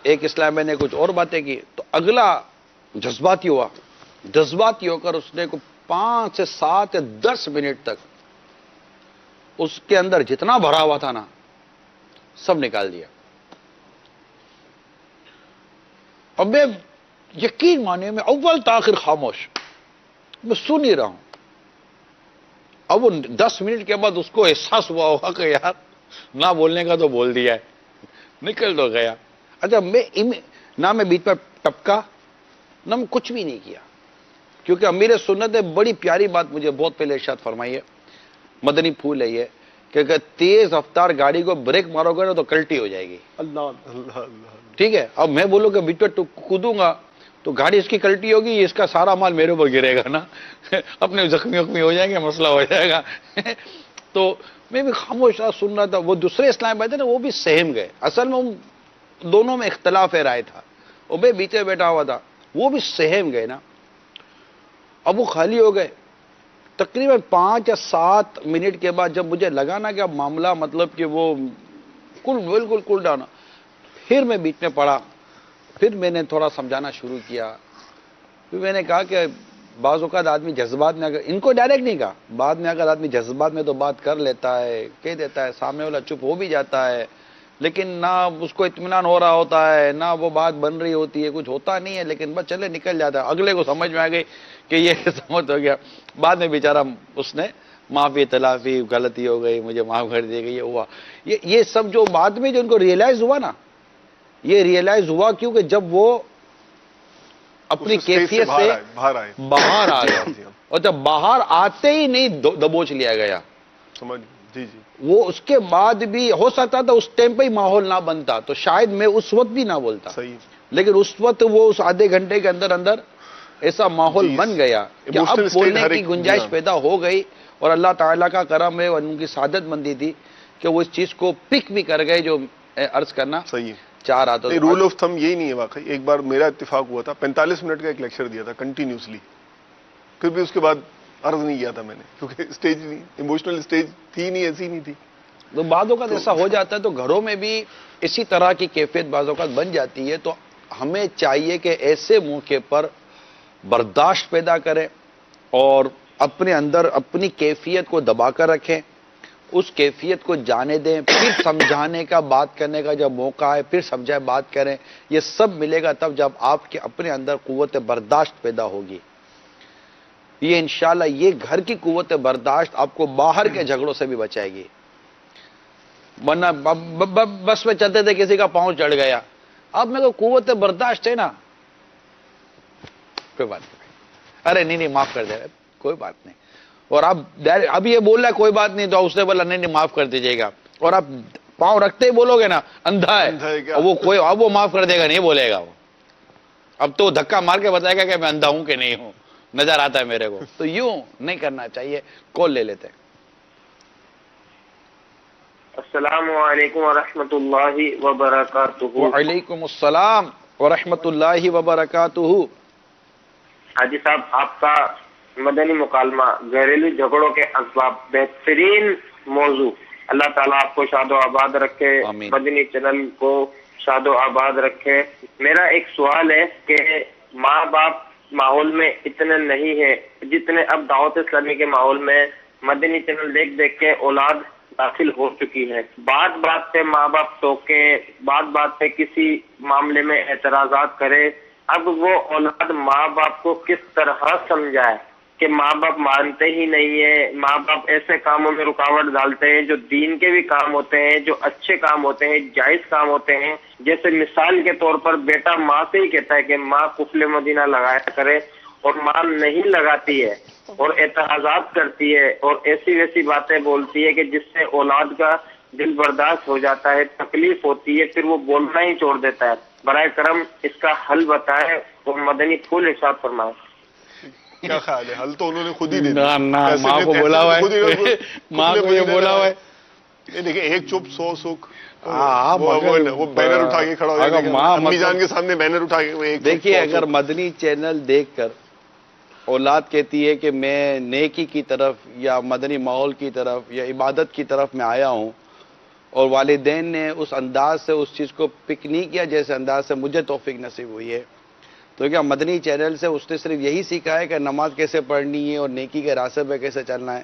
ایک اسلامی نے کچھ اور باتیں کی, تو اگلا جذباتی ہوا. جذباتی ہو کر اس نے 5 سے 7 یا 10 منٹ تک اس کے اندر جتنا بھرا ہوا تھا نا سب نکال دیا. اب میں یقین مانیے میں اول تاخیر خاموش, میں سن ہی رہا ہوں. اب وہ 10 منٹ کے بعد اس کو احساس ہوا ہوگا کہ یار نہ بولنے کا تو بول دیا ہے, نکل تو گیا. اچھا نہ میں بیچ پر ٹپکا نہ میں کچھ بھی نہیں کیا, کیونکہ امیر سنت نے بڑی پیاری بات مجھے بہت پہلے ارشاد فرمائی ہے, مدنی پھول ہے یہ, کہ اگر تیز رفتار گاڑی کو بریک مارو گے نا تو کلٹی ہو جائے گی. اللہ اللہ اللہ. ٹھیک ہے, اب میں بولوں کہ بیچ پر کودوں گا تو گاڑی اس کی کلٹی ہوگی, اس کا سارا مال میرے اوپر گرے گا نا, اپنے زخمی ہو جائیں گے, مسئلہ ہو جائے گا. تو میں بھی خاموش سن رہا تھا. وہ دوسرے اسلام بھائی تھے نا, وہ بھی سہم گئے. اصل میں دونوں میں اختلاف رائے تھا, وہ بھی بیچے بیٹھا ہوا تھا, وہ بھی سہم گئے نا. اب وہ خالی ہو گئے. تقریباً 5 یا 7 منٹ کے بعد جب مجھے لگا نا کہ اب معاملہ مطلب کہ وہ بالکل کل ڈاؤن, پھر میں بیچ میں پڑا. پھر میں نے تھوڑا سمجھانا شروع کیا. پھر میں نے کہا کہ بعض اوقات آدمی جذبات میں, اگر ان کو ڈائریکٹ نہیں کہا, بعد میں اگر آدمی جذبات میں تو بات کر لیتا ہے, کہہ دیتا ہے, سامنے والا چپ ہو بھی جاتا ہے, لیکن نہ اس کو اطمینان ہو رہا ہوتا ہے, نہ وہ بات بن رہی ہوتی ہے, کچھ ہوتا نہیں ہے, لیکن بس چلے نکل جاتا ہے. اگلے کو سمجھ میں آ گئی کہ یہ سمجھ ہو گیا. بعد میں بیچارہ اس نے معافی تلافی, غلطی ہو گئی, مجھے معاف کر دی گئی, یہ ہوا. یہ سب جو بعد میں جو ان کو ریئلائز ہوا نا, یہ ریئلائز ہوا کیونکہ جب وہ اپنی کیفیت سے باہر آ گیا, اور جب باہر آتے ہی نہیں دبوچ لیا گیا, سمجھ. جی جی. وہ اس کے بعد بھی ہو سکتا تھا اس ٹائم پہ ہی ماحول نہ بنتا تو شاید میں اس وقت بھی نہ بولتا. صحیح. لیکن اس وقت وہ اس آدھے گھنٹے کے اندر اندر ایسا ماحول بن گیا کہ اب بولنے کی گنجائش پیدا ہو گئی. اور اللہ تعالیٰ کا کرم ہے, ان کی سعادت مندی تھی کہ وہ اس چیز کو پک بھی کر گئے جو عرض کرنا صحیح چاہ رہا تھا. رول آف تھم یہی نہیں ہے واقعی. ایک بار میرا اتفاق ہوا تھا, 45 منٹ کا ایک لیکچر دیا تھا کنٹینیوسلی, پھر بھی اس کے بعد عرض نہیں کیا تھا میں نے, کیونکہ اسٹیج نہیں, ایموشنل اسٹیج تھی نہیں, ایسی نہیں تھی. تو بعض اوقات ایسا ہو جاتا ہے, تو گھروں میں بھی اسی طرح کی کیفیت بعض اوقات بن جاتی ہے. تو ہمیں چاہیے کہ ایسے موقع پر برداشت پیدا کریں اور اپنے اندر اپنی کیفیت کو دبا کر رکھیں, اس کیفیت کو جانے دیں, پھر سمجھانے کا, بات کرنے کا جب موقع آئے پھر سمجھائے, بات کریں. یہ سب ملے گا تب جب آپ کے اپنے اندر قوت برداشت پیدا ہوگی. یہ انشاءاللہ یہ گھر کی قوت برداشت آپ کو باہر کے جھگڑوں سے بھی بچائے گی. ورنہ بس میں چلتے تھے, کسی کا پاؤں چڑھ گیا, اب میرے کو قوت برداشت ہے نا, کوئی بات نہیں, ارے نہیں معاف کر دے, کوئی بات نہیں. اور اب یہ بول رہا ہے کوئی بات نہیں, تو اس نے بولا نہیں معاف کر دیجیے گا, اور آپ پاؤں رکھتے ہی بولو گے نا اندھا ہے, اب وہ معاف کر دے گا, نہیں بولے گا وہ. اب تو دھکا مار کے بتائے گا کہ میں اندھا ہوں کہ نہیں ہوں, نظر آتا ہے میرے کو. تو یوں نہیں کرنا چاہیے. کال لے لیتے. السلام علیکم ورحمۃ اللہ وبرکاتہ. وعلیکم السلام ورحمۃ اللہ وبرکاتہ. حاجی صاحب, آپ کا مدنی مکالمہ گھریلو جھگڑوں کے اسباب بہترین موضوع. اللہ تعالیٰ آپ کو شاد و آباد رکھے, مدنی چینل کو شاد و آباد رکھے. میرا ایک سوال ہے کہ ماں باپ ماحول میں اتنے نہیں ہے جتنے اب دعوت اسلامی کے ماحول میں مدنی چینل دیکھ دیکھ کے اولاد داخل ہو چکی ہے. بات بات پہ ماں باپ ٹوکے, بات بات پہ کسی معاملے میں اعتراضات کرے. اب وہ اولاد ماں باپ کو کس طرح سمجھائے کہ ماں باپ مانتے ہی نہیں ہیں. ماں باپ ایسے کاموں میں رکاوٹ ڈالتے ہیں جو دین کے بھی کام ہوتے ہیں, جو اچھے کام ہوتے ہیں, جائز کام ہوتے ہیں. جیسے مثال کے طور پر بیٹا ماں سے ہی کہتا ہے کہ ماں قفل مدینہ لگایا کرے, اور ماں نہیں لگاتی ہے اور اعتراضات کرتی ہے اور ایسی ویسی باتیں بولتی ہے کہ جس سے اولاد کا دل برداشت ہو جاتا ہے, تکلیف ہوتی ہے, پھر وہ بولنا ہی چھوڑ دیتا ہے. برائے کرم اس کا حل بتائے اور مدنی پھول ارشاد فرمائے. کیا خیال ہے؟ حل تو انہوں نے خود ہی دے دیا. ماں کو بولا ہوا ہے, ماں کو یہ بولا ہوا ہے. دیکھیں, ایک چپ 100 سکھ. وہ بینر اٹھا کے کھڑا ہو جائے گا, امی جان کے سامنے بینر اٹھا کے. دیکھیے, اگر مدنی چینل دیکھ کر اولاد کہتی ہے کہ میں نیکی کی طرف یا مدنی ماحول کی طرف یا عبادت کی طرف میں آیا ہوں, اور والدین نے اس انداز سے اس چیز کو پک نہیں کیا جیسے انداز سے مجھے توفیق نصیب ہوئی ہے, تو کیا مدنی چینل سے اس نے صرف یہی سیکھا ہے کہ نماز کیسے پڑھنی ہے اور نیکی کے راستے پہ کیسے چلنا ہے؟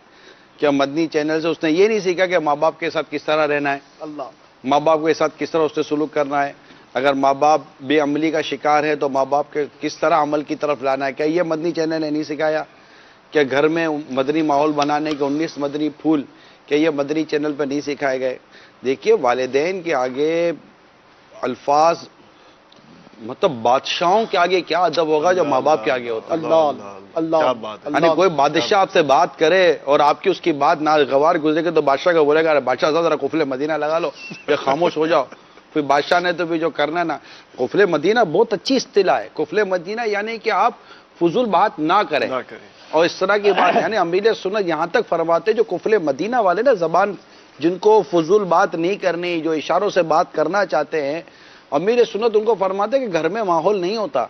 کیا مدنی چینل سے اس نے یہ نہیں سیکھا کہ ماں باپ کے ساتھ کس طرح رہنا ہے؟ اللہ. ماں باپ کے ساتھ کس طرح اس سے سلوک کرنا ہے. اگر ماں باپ بے عملی کا شکار ہے تو ماں باپ کے کس طرح عمل کی طرف لانا ہے. کیا یہ مدنی چینل نے نہیں سکھایا؟ کہ گھر میں مدنی ماحول بنانے کے 19 مدنی پھول، کہ یہ مدنی چینل پہ نہیں سکھائے گئے؟ دیکھیے والدین کے آگے الفاظ، مطلب بادشاہوں کے آگے کیا ادب ہوگا جو ماں باپ کے آگے ہوتا ہے. یعنی کوئی بادشاہ آپ سے بات کرے اور آپ کی اس کی بات ناگوار گزرے گی تو بادشاہ کو بولے گا بادشاہ صاحب ذرا قفل مدینہ لگا لو، پھر خاموش ہو جاؤ. پھر بادشاہ نے تو بھی جو کرنا ہے نا. قفل مدینہ بہت اچھی اصطلاح ہے. قفل مدینہ یعنی کہ آپ فضول بات نہ کریں اور اس طرح کی بات. یعنی امیر سنت یہاں تک فرماتے جو قفل مدینہ والے نا، زبان جن کو فضول بات نہیں کرنی، جو اشاروں سے بات کرنا چاہتے ہیں، امیر سنت ان کو فرماتے کہ گھر میں ماحول نہیں ہوتا.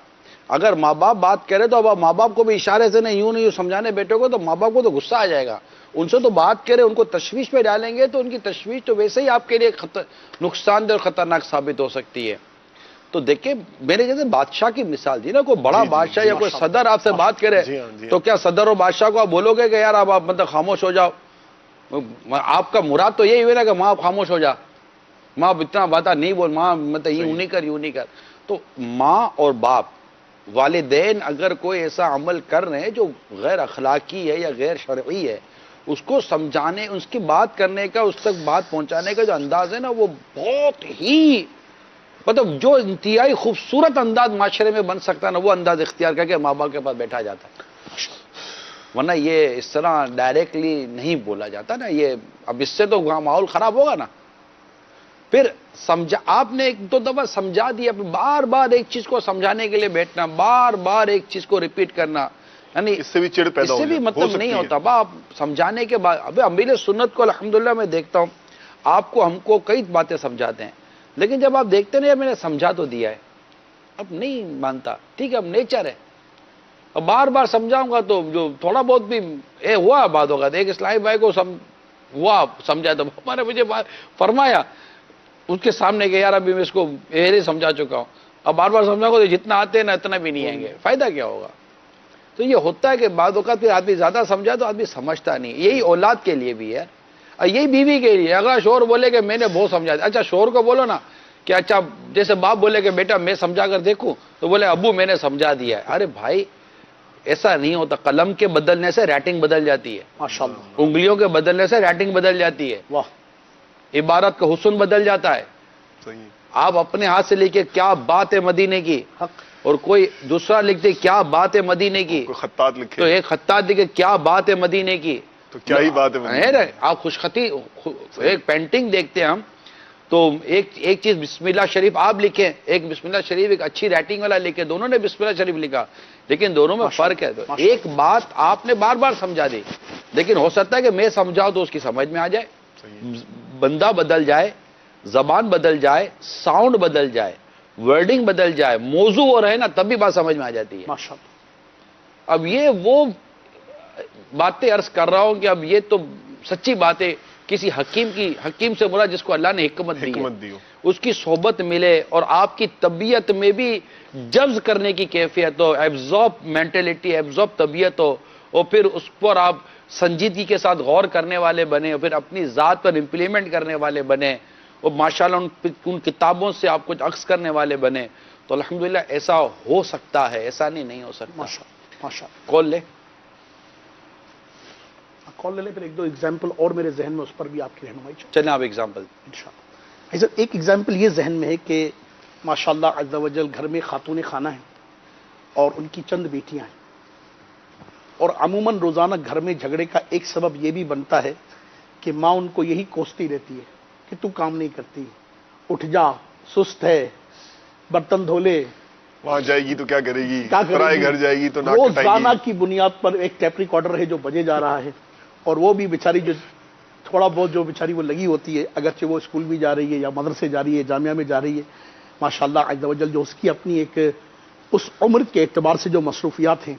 اگر ماں باپ بات کرے تو اب ماں باپ کو بھی اشارے سے نہیں یوں سمجھانے بیٹھے کو تو ماں باپ کو تو غصہ آ جائے گا. ان سے تو بات کرے، ان کو تشویش پہ ڈالیں گے تو ان کی تشویش تو ویسے ہی آپ کے لیے نقصان دہ اور خطرناک ثابت ہو سکتی ہے. تو دیکھیں میرے جیسے بادشاہ کی مثال دی نا، کوئی بڑا بادشاہ یا کوئی صدر آپ سے بات کرے تو کیا صدر اور بادشاہ کو آپ بولو گے کہ یار آپ مطلب خاموش ہو جاؤ؟ آپ کا مراد تو یہی ہوئے نا کہ ماں آپ خاموش ہو جا، ماں اب اتنا بات نہیں بول، ماں مطلب یوں نہیں کر، یوں نہیں کر. تو ماں اور باپ والدین اگر کوئی ایسا عمل کر رہے ہیں جو غیر اخلاقی ہے یا غیر شرعی ہے، اس کو سمجھانے، اس کی بات کرنے کا، اس تک بات پہنچانے کا جو انداز ہے نا، وہ بہت ہی مطلب جو انتہائی خوبصورت انداز معاشرے میں بن سکتا ہے نا، وہ انداز اختیار کر کے ماں باپ کے پاس بیٹھا جاتا ہے. ورنہ یہ اس طرح ڈائریکٹلی نہیں بولا جاتا نا. یہ اب اس سے تو ماحول خراب ہوگا نا. پھر سمجھا، آپ نے ایک دو دفعہ سمجھا دیا، بار بار ایک چیز کو سمجھانے کے لیے بیٹھنا، بار بار ایک چیز کو ریپیٹ کرنا، یعنی اس سے بھی چڑ پیدا اس سے بھی مطلب نہیں ہوتا. آپ سمجھانے کے بعد اب امیر سنت کو الحمدللہ میں دیکھتا ہوں، آپ کو ہم کو کئی باتیں سمجھاتے ہیں، لیکن جب آپ دیکھتے نہیں میں نے سمجھا تو دیا ہے، اب نہیں مانتا. ٹھیک ہے، اب نیچر ہے. اب بار بار سمجھاؤں گا تو جو تھوڑا بہت بھی ہوا بات ہوگا. ایک اسلامی بھائی کو ہوا سمجھا تو ہمارے مجھے فرمایا اس کے سامنے کہ یار ابھی میں اس کو پہلے سمجھا چکا ہوں، اب بار بار سمجھاؤں گا تو جتنا آتے ہیں نا اتنا بھی نہیں آئیں گے، فائدہ کیا ہوگا؟ تو یہ ہوتا ہے کہ بعض اوقات پھر آدمی زیادہ سمجھا تو آدمی سمجھتا نہیں. یہی اولاد کے لیے بھی ہے اور یہی بیوی کے لیے. اگر شوہر بولے کہ میں نے بہت سمجھا دیا، اچھا شوہر کو بولو نا کہ اچھا جیسے باپ بولے کہ بیٹا میں سمجھا کر دیکھوں، تو بولے ابو میں نے سمجھا دیا ہے. ارے بھائی ایسا نہیں ہوتا. قلم کے بدلنے سے رائٹنگ بدل جاتی ہے، ماشاءاللہ. انگلیوں کے بدلنے سے رائٹنگ بدل جاتی ہے، واہ. عبارت کا حسن بدل جاتا ہے. آپ اپنے ہاتھ سے لکھے کیا بات ہے مدینے کی، اور کوئی دوسرا لکھتے کیا بات ہے مدینے کی، خطاط لکھے تو ایک خطاط لکھے کیا بات ہے مدینے کی، تو کیا ہی بات ہے. آپ خوشخطی ایک پینٹنگ دیکھتے ہیں ہم تو ایک چیز بسم اللہ شریف آپ لکھیں، ایک بسم اللہ شریف ایک اچھی رائٹنگ والا لکھے، دونوں نے بسم اللہ شریف لکھا لیکن دونوں میں فرق ہے. تو ایک بات آپ نے بار بار سمجھا دی، لیکن ہو سکتا ہے کہ میں سمجھاؤں تو اس کی سمجھ میں آ جائے. بندہ بدل جائے، زبان بدل جائے، ساؤنڈ بدل جائے، ورڈنگ بدل جائے، موضوع ہو رہے نا تب بھی بات سمجھ میں آ جاتی ہے. ماشاءاللہ. اب یہ وہ باتیں عرض کر رہا ہوں کہ اب یہ تو سچی باتیں کسی حکیم سے مراد جس کو اللہ نے حکمت دی ہے، اس کی صحبت ملے اور آپ کی طبیعت میں بھی جذب کرنے کی کیفیت ہو، ایبزارب مینٹلٹی، ایبزارب طبیعت ہو، اور پھر اس پر آپ سنجیدگی کے ساتھ غور کرنے والے بنے، اور پھر اپنی ذات پر امپلیمنٹ کرنے والے بنے، اور ماشاءاللہ ان کتابوں سے آپ کچھ عکس کرنے والے بنے، تو الحمدللہ ایسا ہو سکتا ہے، ایسا نہیں ہو سکتا. ماشاءاللہ. کال لے پھر ایک دو ایگزامپل اور میرے ذہن میں اس پر بھی آپ کی رہنمائی چاہیے. چلیں آپ ایگزامپل. انشاءاللہ. حضرت ایک ایگزامپل یہ ذہن میں ہے کہ ماشاءاللہ عز و جل گھر میں خاتون خانہ ہیں اور ان کی چند بیٹیاں ہیں، اور عموماً روزانہ گھر میں جھگڑے کا ایک سبب یہ بھی بنتا ہے کہ ماں ان کو یہی کوستی رہتی ہے کہ تو کام نہیں کرتی، اٹھ جا، سست ہے، برتن دھو لے، وہاں جائے گی تو کیا کرے گی، پرائے گھر جائے گی تو ناک کٹائے گی. روزانہ کی بنیاد پر ایک ٹیپ ریکارڈر ہے جو بجے جا رہا ہے، اور وہ بھی بیچاری جو تھوڑا بہت جو بیچاری وہ لگی ہوتی ہے، اگرچہ وہ اسکول بھی جا رہی ہے یا مدرسے جا رہی ہے، جامعہ میں جا رہی ہے، ماشاءاللہ عز و جل جو اس کی اپنی ایک اس عمر کے اعتبار سے جو مصروفیات ہیں،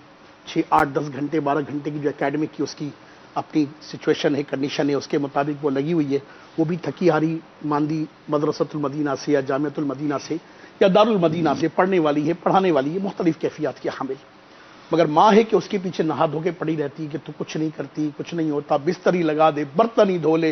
6 8 10 گھنٹے 12 گھنٹے کی جو اکیڈمک کی اس کی اپنی سچویشن ہے، کنڈیشن ہے، اس کے مطابق وہ لگی ہوئی ہے. وہ بھی تھکی ہاری ماندی مدرسۃ المدینہ سے یا جامعۃ المدینہ سے یا دار المدینہ سے پڑھنے والی ہے، پڑھانے والی ہے، مختلف کیفیات کی حامل، مگر ماں ہے کہ اس کے پیچھے نہا دھو کے پڑی رہتی کہ تو کچھ نہیں کرتی، کچھ نہیں ہوتا، بستر ہی لگا دے، برتن ہی دھو لے،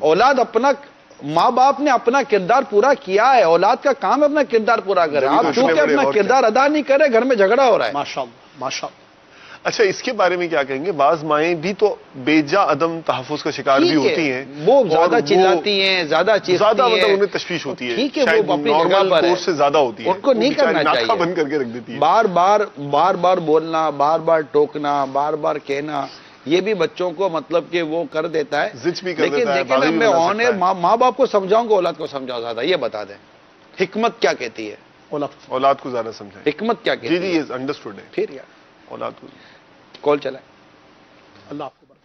اولاد اپنا ماں باپ نے اپنا کردار پورا کیا ہے, اولاد کا کام ہے اپنا کردار پورا کرے. آپ چونکہ اپنا کردار ادا نہیں کرے, گھر میں جھگڑا ہو رہا ہے. ماشاءاللہ ماشاءاللہ. اچھا, اس کے بارے میں کیا کہیں گے؟ بعض مائیں بھی تو بیجا عدم تحفظ کا شکار بھی ہوتی ہیں, وہ زیادہ چلاتی ہیں, زیادہ چیختی ہیں, زیادہ مطلب انہیں تشویش ہوتی ہے. ٹھیک ہے, وہ اپنی جگہ پر ہے, سے زیادہ ہوتی ہے, ان کو نہیں کرنا چاہیے. بند کر کے رکھ دیتی ہے. بار بار بولنا, بار بار ٹوکنا, بار بار کہنا, یہ بھی بچوں کو مطلب کہ وہ کر دیتا ہے. لیکن دیکھیں میں ماں باپ کو سمجھاؤں گا, اولاد کو سمجھاؤ زیادہ. یہ بتا دیں حکمت کیا کہتی ہے, اولاد کو زیادہ سمجھائیں. حکمت کیا کہتی ہے؟ جی انڈرسٹوڈ ہے. پھر یار اولاد کو کال چلائیں. اللہ آپ کو برکت.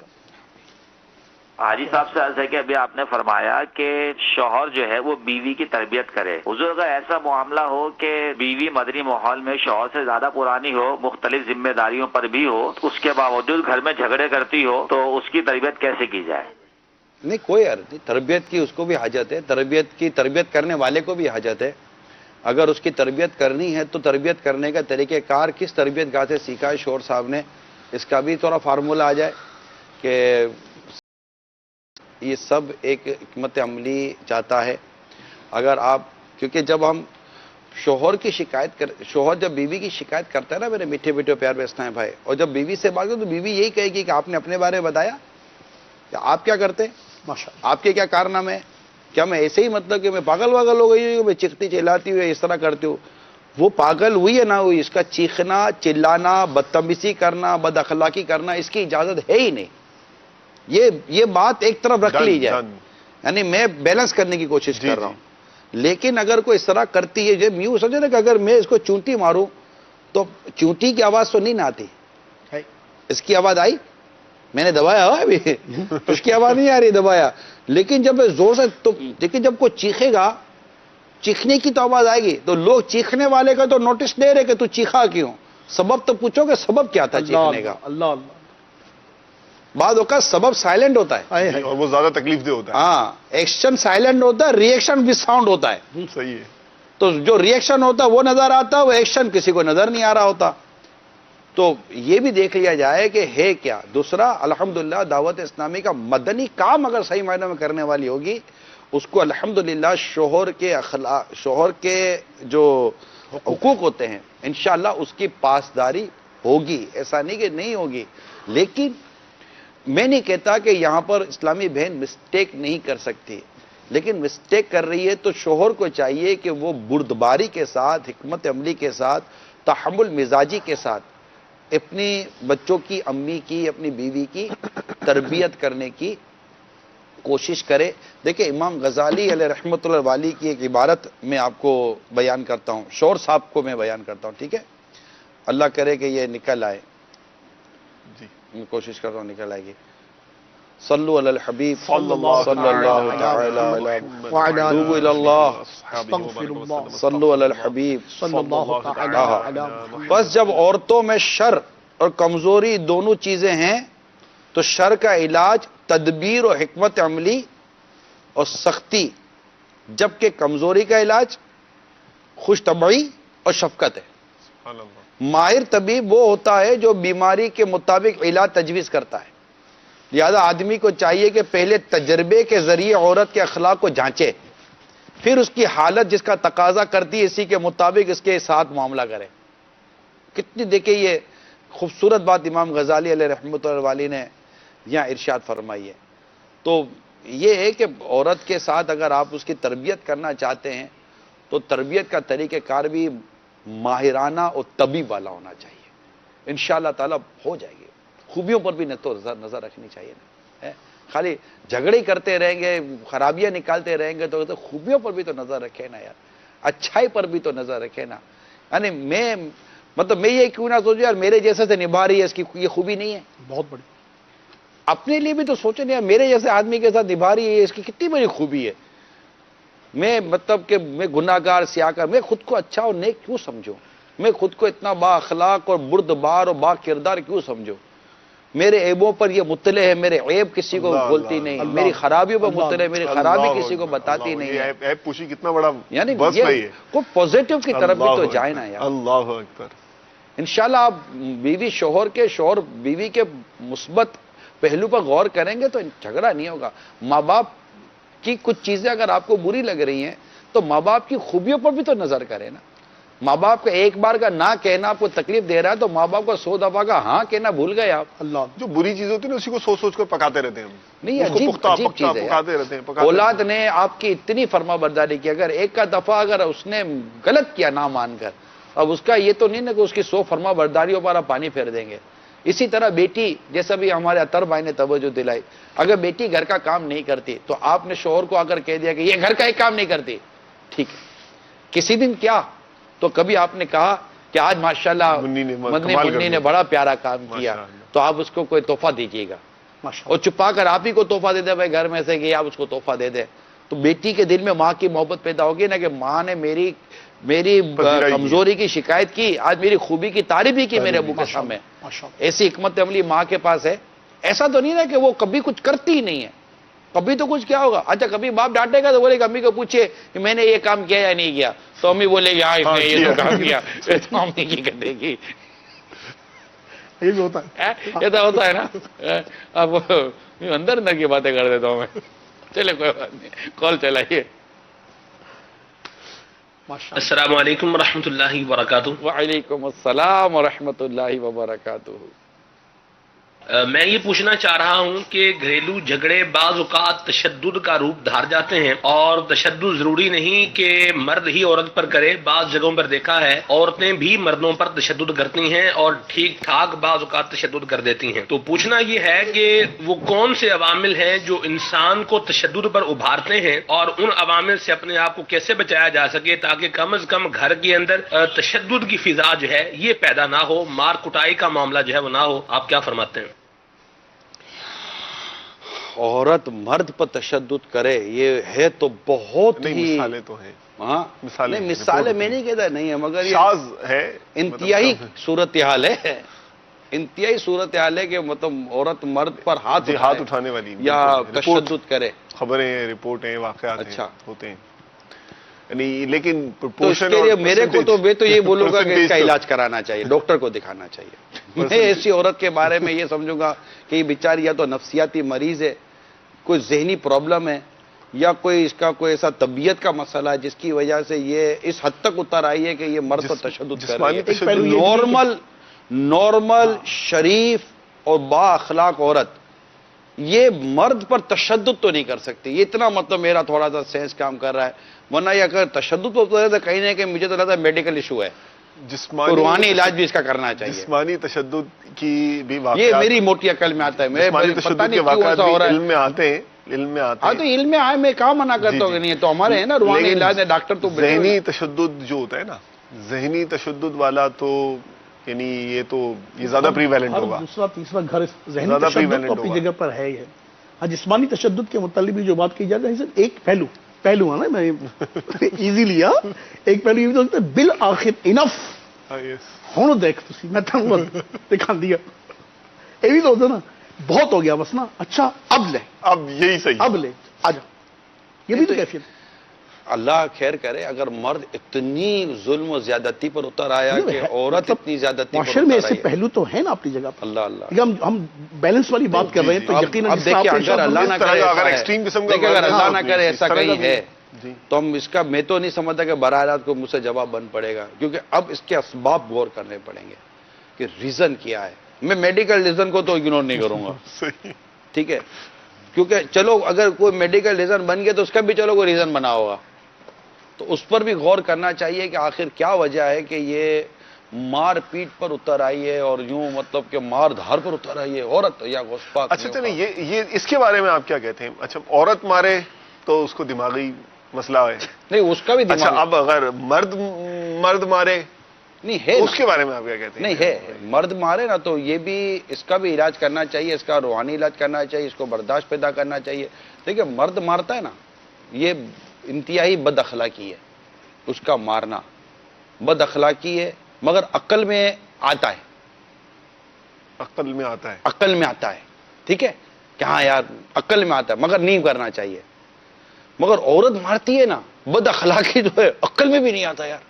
حاجی صاحب سے عرض ہے کہ ابھی آپ نے فرمایا کہ شوہر جو ہے وہ بیوی کی تربیت کرے. حضور اگر ایسا معاملہ ہو کہ بیوی مدنی ماحول میں شوہر سے زیادہ پرانی ہو, مختلف ذمہ داریوں پر بھی ہو, اس کے باوجود گھر میں جھگڑے کرتی ہو, تو اس کی تربیت کیسے کی جائے؟ نہیں, کوئی عرض نہیں. تربیت کی اس کو بھی حاجت ہے, تربیت کرنے والے کو بھی حاجت ہے. اگر اس کی تربیت کرنی ہے تو تربیت کرنے کا طریقہ کار کس تربیت گاہ سے سیکھا ہے شوہر صاحب نے, اس کا بھی تھوڑا فارمولہ آ جائے کہ یہ سب ایک حکمت عملی چاہتا ہے. اگر آپ, کیونکہ جب ہم شوہر کی شوہر جب بیوی کی شکایت کرتا ہے نا میرے میٹھے میٹھے پیار بیسنا ہے بھائی, اور جب بیوی سے بات کرتے تو بیوی یہی کہے گی کہ آپ نے اپنے بارے میں بتایا, کہ آپ کیا کرتے ہیں, ماشاءاللہ آپ کے کیا کارنامے ہیں, کیا میں ایسے ہی مطلب کہ میں پاگل ہو گئی ہوں, میں چیختی چلاتی ہوئی اس طرح کرتی ہوں. وہ پاگل ہوئی ہے نہ ہوئی, اس کا چیخنا, چلانا, بدتمیزی کرنا, بد اخلاقی کرنا, اس کی اجازت ہے ہی نہیں. یہ بات ایک طرف رکھ لی جائے, یعنی میں بیلنس کرنے کی کوشش کر رہا ہوں. لیکن اگر کوئی اس طرح کرتی ہے, جب یوں سمجھے نا کہ اگر میں اس کو چونٹی ماروں تو چونٹی کی آواز تو نہیں نہ آتی, اس کی آواز آئی, میں نے دبایا ہوا ابھی, اس کی آواز نہیں آ رہی دبایا. لیکن جب زور سے, تو لیکن جب کوئی چیخے گا, چیخنے کی تو آواز آئے گی, تو لوگ چیخنے والے کا تو نوٹس دے رہے کہ تو چیخا کیوں, سبب تو پوچھو کہ سبب کیا تھا چیخنے کا. اللہ بعد اوقات سبب سائلنٹ ہوتا ہے اور وہ زیادہ تکلیف دہ ہوتا ہے. ہاں, ایکشن سائلنٹ ہوتا ہے, ری ایکشن ود ساؤنڈ ہوتا ہے. صحیح ہے. تو جو ری ایکشن ہوتا ہے وہ نظر آتا ہے, وہ ایکشن کسی کو نظر نہیں آ رہا ہوتا. تو یہ بھی دیکھ لیا جائے کہ ہے کیا. دوسرا, الحمدللہ دعوت اسلامی کا مدنی کام اگر صحیح معنوں میں کرنے والی ہوگی, اس کو الحمدللہ شوہر کے جو حقوق ہوتے ہیں انشاءاللہ اس کی پاسداری ہوگی. ایسا نہیں کہ نہیں ہوگی, لیکن میں نہیں کہتا کہ یہاں پر اسلامی بہن مسٹیک نہیں کر سکتی, لیکن مسٹیک کر رہی ہے تو شوہر کو چاہیے کہ وہ بردباری کے ساتھ, حکمت عملی کے ساتھ, تحمل مزاجی کے ساتھ اپنی بچوں کی, امی کی, اپنی بیوی کی تربیت کرنے کی کوشش کرے. دیکھیں امام غزالی علیہ رحمۃ اللہ والی کی ایک عبارت میں آپ کو بیان کرتا ہوں, شوہر صاحب کو میں بیان کرتا ہوں, ٹھیک ہے, اللہ کرے کہ یہ نکل آئے, میں کوشش کر رہا ہوں نکل آئے گی. صلو علی الحبیب صلی اللہ تعالی توبوا الی اللہ صلو علی الحبیب صلی اللہ تعالی. بس جب عورتوں میں شر اور کمزوری دونوں چیزیں ہیں تو شر کا علاج تدبیر و حکمت عملی اور سختی, جبکہ کمزوری کا علاج خوش طبعی اور شفقت ہے. ماہر طبیب وہ ہوتا ہے جو بیماری کے مطابق علاج تجویز کرتا ہے. لہذا آدمی کو چاہیے کہ پہلے تجربے کے ذریعے عورت کے اخلاق کو جانچے, پھر اس کی حالت جس کا تقاضا کرتی ہے اسی کے مطابق اس کے ساتھ معاملہ کرے. کتنی دیکھیں یہ خوبصورت بات امام غزالی علیہ رحمۃ اللہ علیہ نے یہاں ارشاد فرمائی ہے. تو یہ ہے کہ عورت کے ساتھ اگر آپ اس کی تربیت کرنا چاہتے ہیں تو تربیت کا طریقہ کار بھی ماہرانہ اور طبیب والا ہونا چاہیے. انشاءاللہ تعالیٰ ہو جائے گی. خوبیوں پر بھی نظر رکھنی چاہیے نا, خالی جھگڑے کرتے رہیں گے, خرابیاں نکالتے رہیں گے تو خوبیوں پر بھی تو نظر رکھے نا یار, اچھائی پر بھی تو نظر رکھے نا. یعنی میں یہ کیوں نہ سوچوں یار میرے جیسے سے نبھا رہی ہے, اس کی یہ خوبی نہیں ہے, بہت بڑی. اپنے لیے بھی تو سوچیں نا, میرے جیسے آدمی کے ساتھ نبھا رہی ہے, اس کی کتنی بڑی خوبی ہے. میں مطلب کہ میں گناہگار سیاکار, میں خود کو اچھا اور نیک کیوں سمجھوں, میں خود کو اتنا با اخلاق اور بردبار اور با کردار کیوں سمجھوں. میرے عیبوں پر یہ مطلع ہے, میرے عیب کسی کو بولتی نہیں, میری خرابیوں پر مطلع ہے, میری خرابی کسی کو بتاتی نہیں ہے. عیب پوشی کتنا بڑا, یعنی کوئی پازیٹیو کی طرف بھی تو جائے نا یار. اللہ اکبر. انشاءاللہ آپ بیوی شوہر بیوی کے مثبت پہلو پر غور کریں گے تو جھگڑا نہیں ہوگا. ماں باپ کی کچھ چیزیں اگر آپ کو بری لگ رہی ہیں تو ماں باپ کی خوبیوں پر بھی تو نظر کریں نا. ماں باپ کا ایک بار کا نہ کہنا آپ کو تکلیف دے رہا ہے تو ماں باپ کا 100 دفعہ کا ہاں کہنا بھول گئے آپ. اللہ جو بری چیز ہوتی ہے نا اسی کو سوچ سوچ کر پکاتے رہتے ہیں ہم. نہیں عجیب چیز ہے. پکاتے رہتے ہیں. اولاد نے آپ کی اتنی فرما برداری کی, اگر ایک کا دفعہ اگر اس نے غلط کیا نہ مان کر, اب اس کا یہ تو نہیں نا کہ اس کی 100 فرما برداریوں پر آپ پانی پھیر دیں گے. اسی طرح بیٹی, جیسا بھی ہمارے اطہر بھائی نے توجہ دلائی, اگر بیٹی گھر کا کام نہیں کرتی تو آپ نے شوہر کو اگر کہہ دیا کہ یہ گھر کا ایک کام نہیں کرتی, ٹھیک ہے, کسی دن کیا تو کبھی آپ نے کہا کہ آج ماشاءاللہ منی نے بڑا پیارا کام کیا, تو آپ اس کو کوئی تحفہ دیجیے گا, اور چھپا کر آپ ہی کو تحفہ دے دے بھائی گھر میں سے کہ آپ اس کو تحفہ دے دیں, تو بیٹی کے دل میں ماں کی محبت پیدا ہوگی نا کہ ماں نے میری کمزوری کی شکایت کی, آج میری خوبی کی تعریف ہی کی میرے ابو کے سامنے. ایسی حکمت عملی ماں کے پاس ہے. ایسا تو نہیں نا کہ وہ کبھی کچھ کرتی ہی نہیں ہے, کبھی تو کچھ کیا ہوگا. اچھا کبھی باپ ڈانٹے گا تو بولے گا, امی کو پوچھے کہ میں نے یہ کام کیا یا نہیں کیا, تو امی بولے گی ہاں اس نے یہ تو کام کیا, تو امی کی کر دے گی. یہ بھی ہوتا ہے, یہ تو ہوتا ہے نا. اب اندر اندر کی باتیں کر دیتا ہوں میں. چلے کوئی بات نہیں, کال چلائیے. السلام علیکم ورحمۃ اللہ وبرکاتہ. وعلیکم السلام ورحمۃ اللہ وبرکاتہ. میں یہ پوچھنا چاہ رہا ہوں کہ گھریلو جھگڑے بعض اوقات تشدد کا روپ دھار جاتے ہیں, اور تشدد ضروری نہیں کہ مرد ہی عورت پر کرے. بعض جگہوں پر دیکھا ہے عورتیں بھی مردوں پر تشدد کرتی ہیں اور ٹھیک ٹھاک بعض اوقات تشدد کر دیتی ہیں. تو پوچھنا یہ ہے کہ وہ کون سے عوامل ہیں جو انسان کو تشدد پر ابھارتے ہیں, اور ان عوامل سے اپنے آپ کو کیسے بچایا جا سکے تاکہ کم از کم گھر کے اندر تشدد کی فضا جو ہے یہ پیدا نہ ہو, مار کٹائی کا معاملہ جو ہے وہ نہ ہو. آپ کیا فرماتے ہیں؟ عورت مرد پر تشدد کرے یہ ہے تو بہت ہی مثالیں تو ہیں. ہاں مثالیں میں نہیں کہتا نہیں ہے, مگر شاذ ہے, انتہائی صورتحال ہے. انتہائی صورتحال ہے کہ مطلب عورت مرد پر ہاتھ اٹھانے والی یا تشدد کرے. خبریں, رپورٹیں, واقعات اچھا ہوتے ہیں. یعنی لیکن میرے کو تو میں تو یہ بولوں گا کہ اس کا علاج کرانا چاہیے, ڈاکٹر کو دکھانا چاہیے. میں ایسی عورت کے بارے میں یہ سمجھوں گا کہ یہ بیچاری یا تو نفسیاتی مریض ہے, کوئی ذہنی پرابلم ہے, یا کوئی اس کا کوئی ایسا طبیعت کا مسئلہ ہے جس کی وجہ سے یہ اس حد تک اتر آئی ہے کہ یہ مرد پر تشدد کر رہی ہے. نارمل شریف اور با اخلاق عورت یہ مرد پر تشدد تو نہیں کر سکتی. یہ اتنا مطلب میرا تھوڑا سا سینس کام کر رہا ہے, ورنہ یہ اگر تشدد ہوتا ہے تو کہیں نہ کہیں مجھے تو لگتا ہے میڈیکل ایشو ہے, روحانی علاج بھی اس کا کرنا چاہیے. جسمانی تشدد کی بھی یہ میری موٹی عقل میں آتا ہے, میں پتہ نہیں کیوں ایسا ہو رہا ہے. علم میں آتے ہیں, علم میں آتے ہیں. ہاں تو علم میں آئے, میں کہاں منع کرتا ہوں کہ نہیں, تو ہمارے ہیں نا روحانی علاج ہے, ڈاکٹر تو. ذہنی تشدد جو ہوتا ہے نا, ذہنی تشدد والا تو یعنی یہ تو یہ زیادہ پریویلنٹ ہوگا. دوسرا تیسرا گھر ذہنی تشدد تو اپنی جگہ پر ہے ہی ہے. ہاں جسمانی تشدد کے متعلق بھی جو بات کی جاتی ہے, ایک پہلو ہے نا, میں ایزی لیا, ایک پہلو یہ بھی تو بالآخر انف ہوں دیکھ تسی میں دکھا دیا, یہ بھی تو ہوتا نا, بہت ہو گیا بس نا, اچھا اب لے, اب یہی صحیح, اب لے آ جا, یہ بھی تو کیفیت. اللہ خیر کرے اگر مرد اتنی ظلم و زیادتی پر اتر آیا کہ عورت اتنی زیادتی پر معاشرے میں ایسے پہلو تو ہے نا اپنی جگہ پر. اللہ اللہ, ہم بیلنس والی بات کر رہے ہیں تو یقیناً اب دیکھیں اگر اللہ نہ کرے ایسا کہیں ہے تو ہم اس کا, میں تو نہیں سمجھتا کہ براہ راست کو مجھ سے جواب بن پڑے گا, کیونکہ اب اس کے اسباب غور کرنے پڑیں گے کہ ریزن کیا ہے. میں میڈیکل ریزن کو تو اگنور نہیں کروں گا, ٹھیک ہے, کیونکہ چلو اگر کوئی میڈیکل ریزن بن گیا تو اس کا بھی چلو کوئی ریزن بنا ہوگا, تو اس پر بھی غور کرنا چاہیے کہ آخر کیا وجہ ہے کہ یہ مار پیٹ پر اتر آئی ہے, اور یوں مطلب کہ مار دھار پر اتر آئی ہے عورت یا غصپاک. اچھا چلیں یہ اس کے بارے میں آپ کیا کہتے ہیں؟ اچھا عورت مارے تو اس کو دماغی مسئلہ ہے, نہیں اس کا بھی اچھا اب اگر مرد مارے نہیں ہے, اس کے بارے میں آپ کیا کہتے ہیں؟ نہیں ہے, مرد مارے نا تو یہ بھی, اس کا بھی علاج کرنا چاہیے, اس کا روحانی علاج کرنا چاہیے, اس کو برداشت پیدا کرنا چاہیے. دیکھیں مرد مارتا ہے نا, یہ انتہائی بد اخلاقی ہے, اس کا مارنا بد اخلاقی ہے, مگر عقل میں آتا ہے, عقل میں آتا ہے, عقل میں آتا ہے, ٹھیک ہے کہ ہاں یار عقل میں آتا ہے, مگر نہیں کرنا چاہیے. مگر عورت مارتی ہے نا, بد اخلاقی جو ہے عقل میں بھی نہیں آتا یار.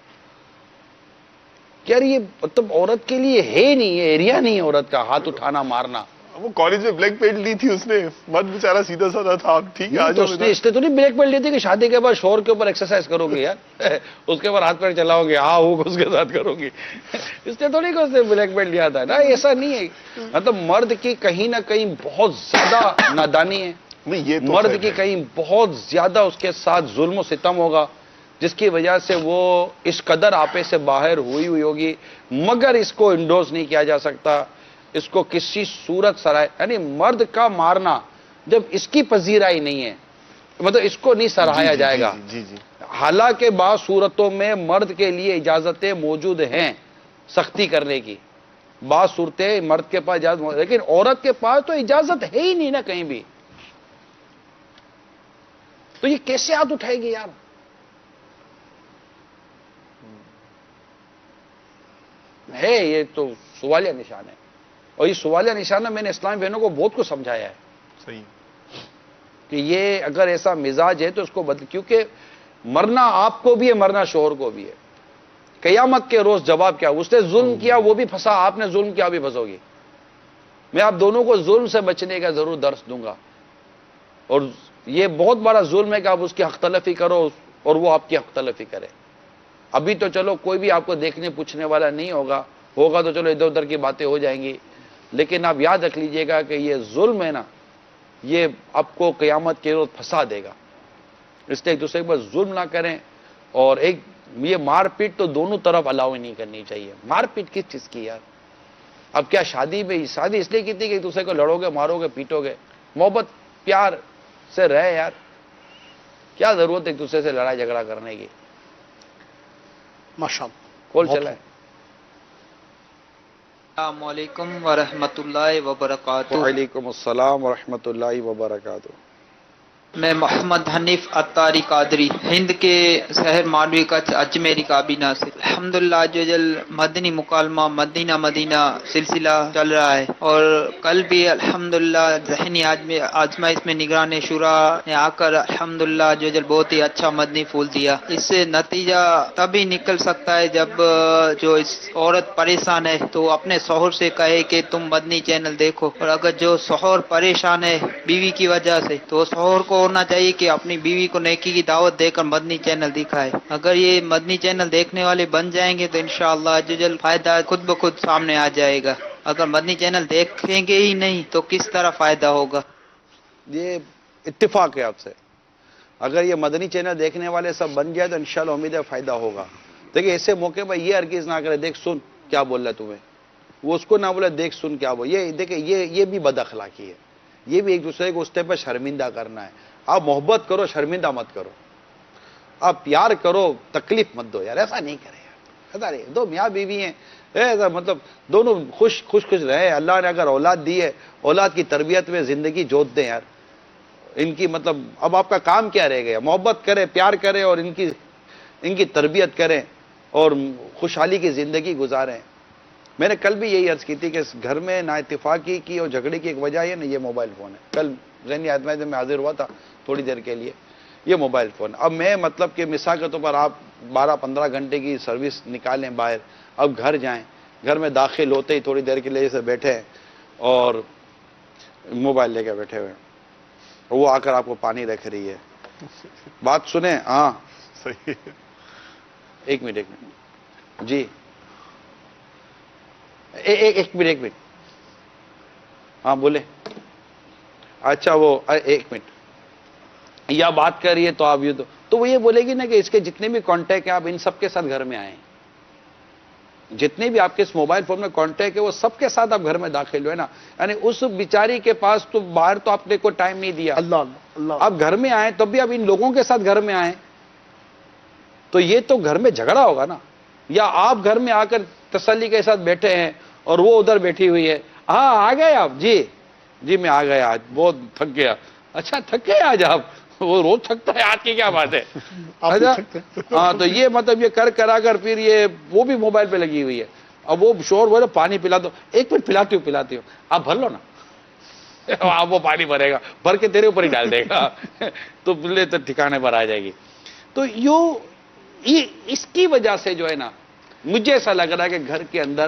یار یہ مطلب عورت کے لیے ہے نہیں, یہ ایریا نہیں ہے عورت کا ہاتھ اٹھانا مارنا. وہ کالج میں بلیک بیلٹ لی تھی اس نے, مرد بیچارہ سیدھا سادہ تھا. ٹھیک ہے آ جاؤ. اس نے اس لیے تو نہیں بلیک بیلٹ لی تھی کہ شادی کے بعد شوہر کے اوپر ایکسرسائز کرو گے یار, اس کے اوپر ہاتھ پیر چلاؤ گے, ہاں ہو اس کے ساتھ کرو گے, اس لیے تو نہیں کہ اس نے بلیک بیلٹ لیا تھا نا. ایسا نہیں ہے. مطلب مرد کی کہیں نہ کہیں بہت زیادہ نادانی ہے, مرد کی کہیں بہت زیادہ اس کے ساتھ ظلم و ستم ہوگا, جس کی وجہ سے وہ اس قدر آپے سے باہر ہوئی ہوگی, مگر اس کو انڈوز نہیں کیا جا سکتا, اس کو کسی صورت سرائے, یعنی مرد کا مارنا جب اس کی پذیرائی نہیں ہے, مطلب اس کو نہیں سراہایا جائے گا. حالانکہ بعض صورتوں میں مرد کے لیے اجازتیں موجود ہیں سختی کرنے کی, بعض صورتیں مرد کے پاس اجازت موجود, لیکن عورت کے پاس تو اجازت ہے ہی نہیں نا کہیں بھی. تو یہ کیسے ہاتھ اٹھائے گی یار؟ ہے یہ تو سوالیہ نشان ہے, اور یہ سوالیہ نشانہ میں نے اسلامی بہنوں کو بہت کچھ سمجھایا ہے. صحیح کہ یہ اگر ایسا مزاج ہے تو اس کو بدل, کیونکہ مرنا آپ کو بھی ہے, مرنا شوہر کو بھی ہے. قیامت کے روز جواب کیا؟ اس نے ظلم کیا وہ بھی پھنسا, آپ نے ظلم کیا بھی پھنسو گی. میں آپ دونوں کو ظلم سے بچنے کا ضرور درس دوں گا, اور یہ بہت بڑا ظلم ہے کہ آپ اس کی حق تلفی کرو اور وہ آپ کی حق تلفی کرے. ابھی تو چلو کوئی بھی آپ کو دیکھنے پوچھنے والا نہیں ہوگا تو چلو ادھر ادھر کی باتیں ہو جائیں گی, لیکن آپ یاد رکھ لیجئے گا کہ یہ ظلم ہے نا, یہ آپ کو قیامت کے روز پھنسا دے گا. اس لیے ایک دوسرے کے پاس ظلم نہ کریں, اور یہ مار پیٹ تو دونوں طرف الاؤ نہیں کرنی چاہیے. مار پیٹ کس چیز کی یار؟ اب کیا شادی اس لیے کی تھی کہ ایک دوسرے کو لڑو گے, مارو گے, پیٹو گے؟ محبت پیار سے رہے یار, کیا ضرورت ہے ایک دوسرے سے لڑائی جھگڑا کرنے کی؟ ماشاءاللہ. کال چلا ہے. السلام علیکم ورحمۃ اللہ وبرکاتہ. وعلیکم السلام ورحمۃ اللہ وبرکاتہ. میں محمد حنیف اتاری قادری, ہند کے شہر مانوی کچھ اجمیری کابینہ سے. الحمدللہ جو مدنی مکالمہ مدینہ مدینہ سلسلہ چل رہا ہے, اور کل بھی الحمدللہ ذہنی آزمائش میں نگران شورا نے آ کر الحمدللہ جو بہت ہی اچھا مدنی پھول دیا. اس سے نتیجہ تبھی نکل سکتا ہے جب جو اس عورت پریشان ہے تو اپنے شوہر سے کہے کہ تم مدنی چینل دیکھو, اور اگر جو شوہر پریشان ہے بیوی کی وجہ سے تو شوہر کو ہونا چاہیے کہ اپنی بیوی کو نیکی کی دعوت دے کر مدنی چینل دکھائے. اگر یہ مدنی چینل دیکھنے والے بن جائیں گے تو انشاءاللہ جل فائدہ خود بخود سامنے آ جائے گا. اگر مدنی چینل دیکھیں گے ہی نہیں تو کس طرح فائدہ ہوگا؟ یہ اتفاق ہے آپ سے. اگر یہ مدنی چینل دیکھنے والے سب بن جائے تو انشاءاللہ امید ہے فائدہ ہوگا. دیکھیں ایسے موقع پر یہ ہرگز نہ کرے دیکھ سن کیا بول رہا ہے تمہیں, وہ اس کو نہ بولے دیکھ سن کیا بول. یہ دیکھیں یہ بھی بد اخلاقی ہے. یہ بھی ایک دوسرے کو اس پہ شرمندہ کرنا ہے. آپ محبت کرو, شرمندہ مت کرو. آپ پیار کرو, تکلیف مت دو یار. ایسا نہیں کرے یار, ایسا نہیں. دو میاں بیوی ہیں, ایسا مطلب دونوں خوش رہے. اللہ نے اگر اولاد دی ہے, اولاد کی تربیت میں زندگی جوت دیں یار. ان کی مطلب اب آپ کا کام کیا رہ گیا؟ محبت کرے, پیار کرے, اور ان کی تربیت کریں اور خوشحالی کی زندگی گزاریں. میں نے کل بھی یہی عرض کی تھی کہ اس گھر میں نا اتفاقی کی اور جھگڑے کی ایک وجہ ہے نا, یہ موبائل فون ہے. کل ذہنی آزمائش میں حاضر ہوا تھا تھوڑی دیر کے لیے, یہ موبائل فون. اب میں مطلب کہ مثال کے طور پر آپ 12-15 گھنٹے کی سروس نکالیں باہر, اب گھر جائیں, گھر میں داخل ہوتے ہی تھوڑی دیر کے لیے جیسے بیٹھے ہیں اور موبائل لے کے بیٹھے ہوئے, وہ آ کر آپ کو پانی رکھ رہی ہے. بات سنیں. ہاں صحیح. ایک منٹ جی, ایک منٹ. ہاں بولے. اچھا وہ ایک منٹ, یا بات کر رہی ہے تو آپ یہ تو وہ یہ بولے گی نا کہ اس کے جتنے بھی کانٹیکٹ ہیں آپ ان سب کے ساتھ گھر میں آئیں. جتنے بھی آپ کے اس موبائل فون میں کانٹیکٹ ہے وہ سب کے ساتھ آپ گھر میں داخل ہوئے نا. یعنی اس بیچاری کے پاس تو باہر تو آپ نے کوئی ٹائم نہیں دیا. اللہ آپ گھر میں آئیں تب بھی آپ ان لوگوں کے ساتھ گھر میں آئیں تو یہ تو گھر میں جھگڑا ہوگا نا. یا آپ گھر میں آ کر تسلی کے ساتھ بیٹھے ہیں اور وہ ادھر بیٹھی ہوئی ہے. ہاں آ گئے آپ؟ جی میں آ گیا, آج بہت تھک گیا. اچھا تھک گئے آج آپ؟ وہ روز تھکتا ہے, آج کی کیا بات ہے؟ اچھا ہاں, تو یہ مطلب یہ کرا کر پھر یہ وہ بھی موبائل پہ لگی ہوئی ہے. اب وہ شور بولے پانی پلا دو. ایک منٹ پلاتی ہوں, آپ بھر لو نا. آپ وہ پانی بھرے گا, بھر کے تیرے اوپر ہی ڈال دے گا تو ٹھکانے پر آ جائے گی. تو اس کی وجہ سے جو ہے نا مجھے ایسا لگ رہا ہے کہ گھر کے اندر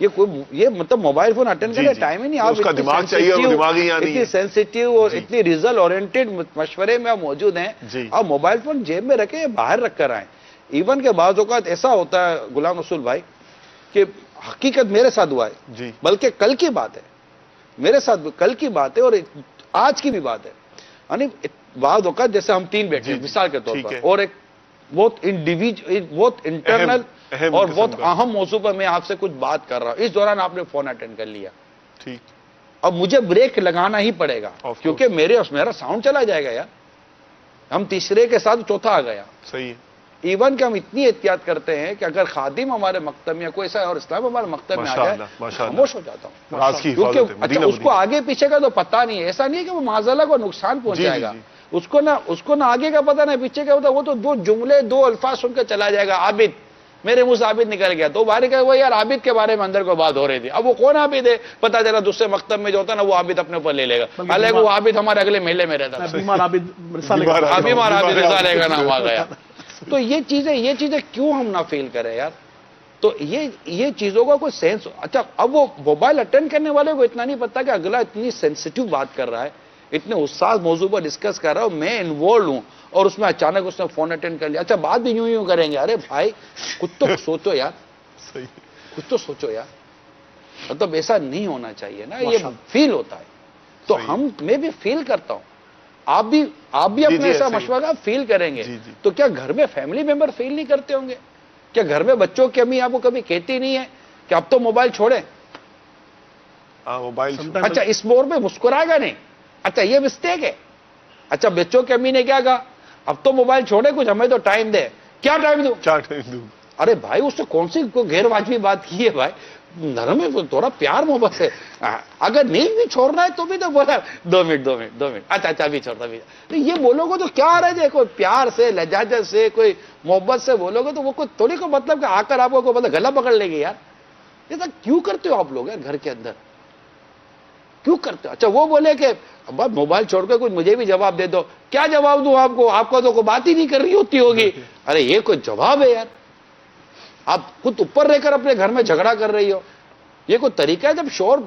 یہ مطلب موبائل فون اٹینڈ کرنے ٹائم ہی نہیں. آپ اس کا دماغ چاہیے اور دماغ ہی نہیں. اتنی سینسیٹیو اور اتنی ریزلٹ اورینٹیڈ مشورے میں آپ موجود ہیں. آپ موبائل فون جیب میں رکھیں, باہر رکھ کر آئیں. ایون کے بعض اوقات ایسا ہوتا ہے غلام رسول بھائی کہ حقیقت میرے ساتھ ہوا ہے, بلکہ کل کی بات ہے, میرے ساتھ کل کی بات ہے اور آج کی بھی بات ہے. یعنی بعض اوقات جیسے ہم 3 بیٹھے مثال کے طور پر, اور ایک بہت بہت انٹرنل اور بہت اہم موضوع پر میں آپ سے کچھ بات کر رہا ہوں, اس دوران آپ نے فون اٹینڈ کر لیا, اب مجھے بریک لگانا ہی پڑے گا کیونکہ میرا ساؤنڈ چلا جائے گا یار. ہم تیسرے کے ساتھ چوتھا آ گیا. صحیح ہے. ایون کہ ہم اتنی احتیاط کرتے ہیں کہ اگر خادم ہمارے مکتب میں یا کوئی ایسا اور اسلام ہمارے مکتب میں آ جائے, خاموش ہو جاتا ہوں, کیونکہ اچھا اس کو آگے پیچھے کا تو پتہ نہیں ہے. ایسا نہیں ہے کہ وہ معاذاللہ کو نقصان پہنچائے گا, اس کو نہ آگے کا پتہ نہ پیچھے کا پتہ, وہ تو 2 جملے 2 الفاظ سن کے چلا جائے گا. عابد, میرے منہ سے عابد نکل گیا تو باہر کہ وہ یار عابد کے بارے میں اندر کو بات ہو رہی تھی. اب وہ کون عابد ہے پتہ چلا دوسرے مکتب میں جو ہوتا ہے نا وہ عابد اپنے اوپر لے لے گا, حالانکہ وہ عابد ہمارے اگلے محلے میں رہتا تھا. بیمار عابد رسالے کا نام آ گیا. تو یہ چیزیں کیوں ہم نہ فیل کریں یار. تو یہ چیزوں کا کوئی سینس. اچھا اب وہ موبائل اٹینڈ کرنے والے کو اتنا نہیں پتا کہ اگلا اتنی سینسیٹیو بات کر رہا ہے, اتنے حساس موضوع پر ڈسکس کر رہا ہوں, میں انوالو ہوں, اور اس میں اچانک اس نے فون اٹینڈ کر لیا. اچھا بات بھی یوں کریں گے. ارے بھائی کچھ تو سوچو یار, کچھ تو سوچو یار. مطلب ایسا نہیں ہونا چاہیے نا. یہ فیل ہوتا ہے تو میں بھی فیل کرتا ہوں, آپ بھی اپنے ایسا مشورہ فیل کریں گے. تو کیا گھر میں فیملی ممبر فیل نہیں کرتے ہوں گے؟ کیا گھر میں بچوں کی امی آپ کو کبھی کہتی نہیں ہے کہ اب تو موبائل چھوڑیں؟ اچھا اس مور میں مسکرائے گا نہیں. اچھا یہ مسٹیک ہے. اچھا بچوں کی امی نے کیا کہا, اب تو موبائل چھوڑے, کچھ ہمیں تو ٹائم دے. کیا ٹائم دوں؟ ارے بھائی اس سے کون سی غیر واجبی بات کی ہے بھائی؟ نرم ہے, تھوڑا پیار محبت ہے. اگر نہیں بھی چھوڑنا ہے تو بھی تو بولا 2 منٹ. اچھا ابھی چھوڑتا بھی. یہ بولو گے تو کیا آ رہا ہے, کوئی پیار سے لجاجت سے کوئی محبت سے بولو گے تو وہ کوئی تھوڑی کو مطلب کہ آ کر آپ کو مطلب گلا پکڑ لے گی یار. یہ تو کیوں کرتے ہو آپ لوگ یار گھر کے اندر, کیوں کرتے ہو؟ اچھا وہ بولے کہ اب موبائل چھوڑ کے کچھ مجھے بھی جواب دے دو. کیا جواب دوں آپ کو تو کوئی بات ہی نہیں کر رہی ہوتی ہوگی. ارے یہ کوئی جواب ہے یار؟ آپ خود اوپر رہ کر اپنے گھر میں جھگڑا کر رہی ہو. یہ کوئی طریقہ ہے جب شور,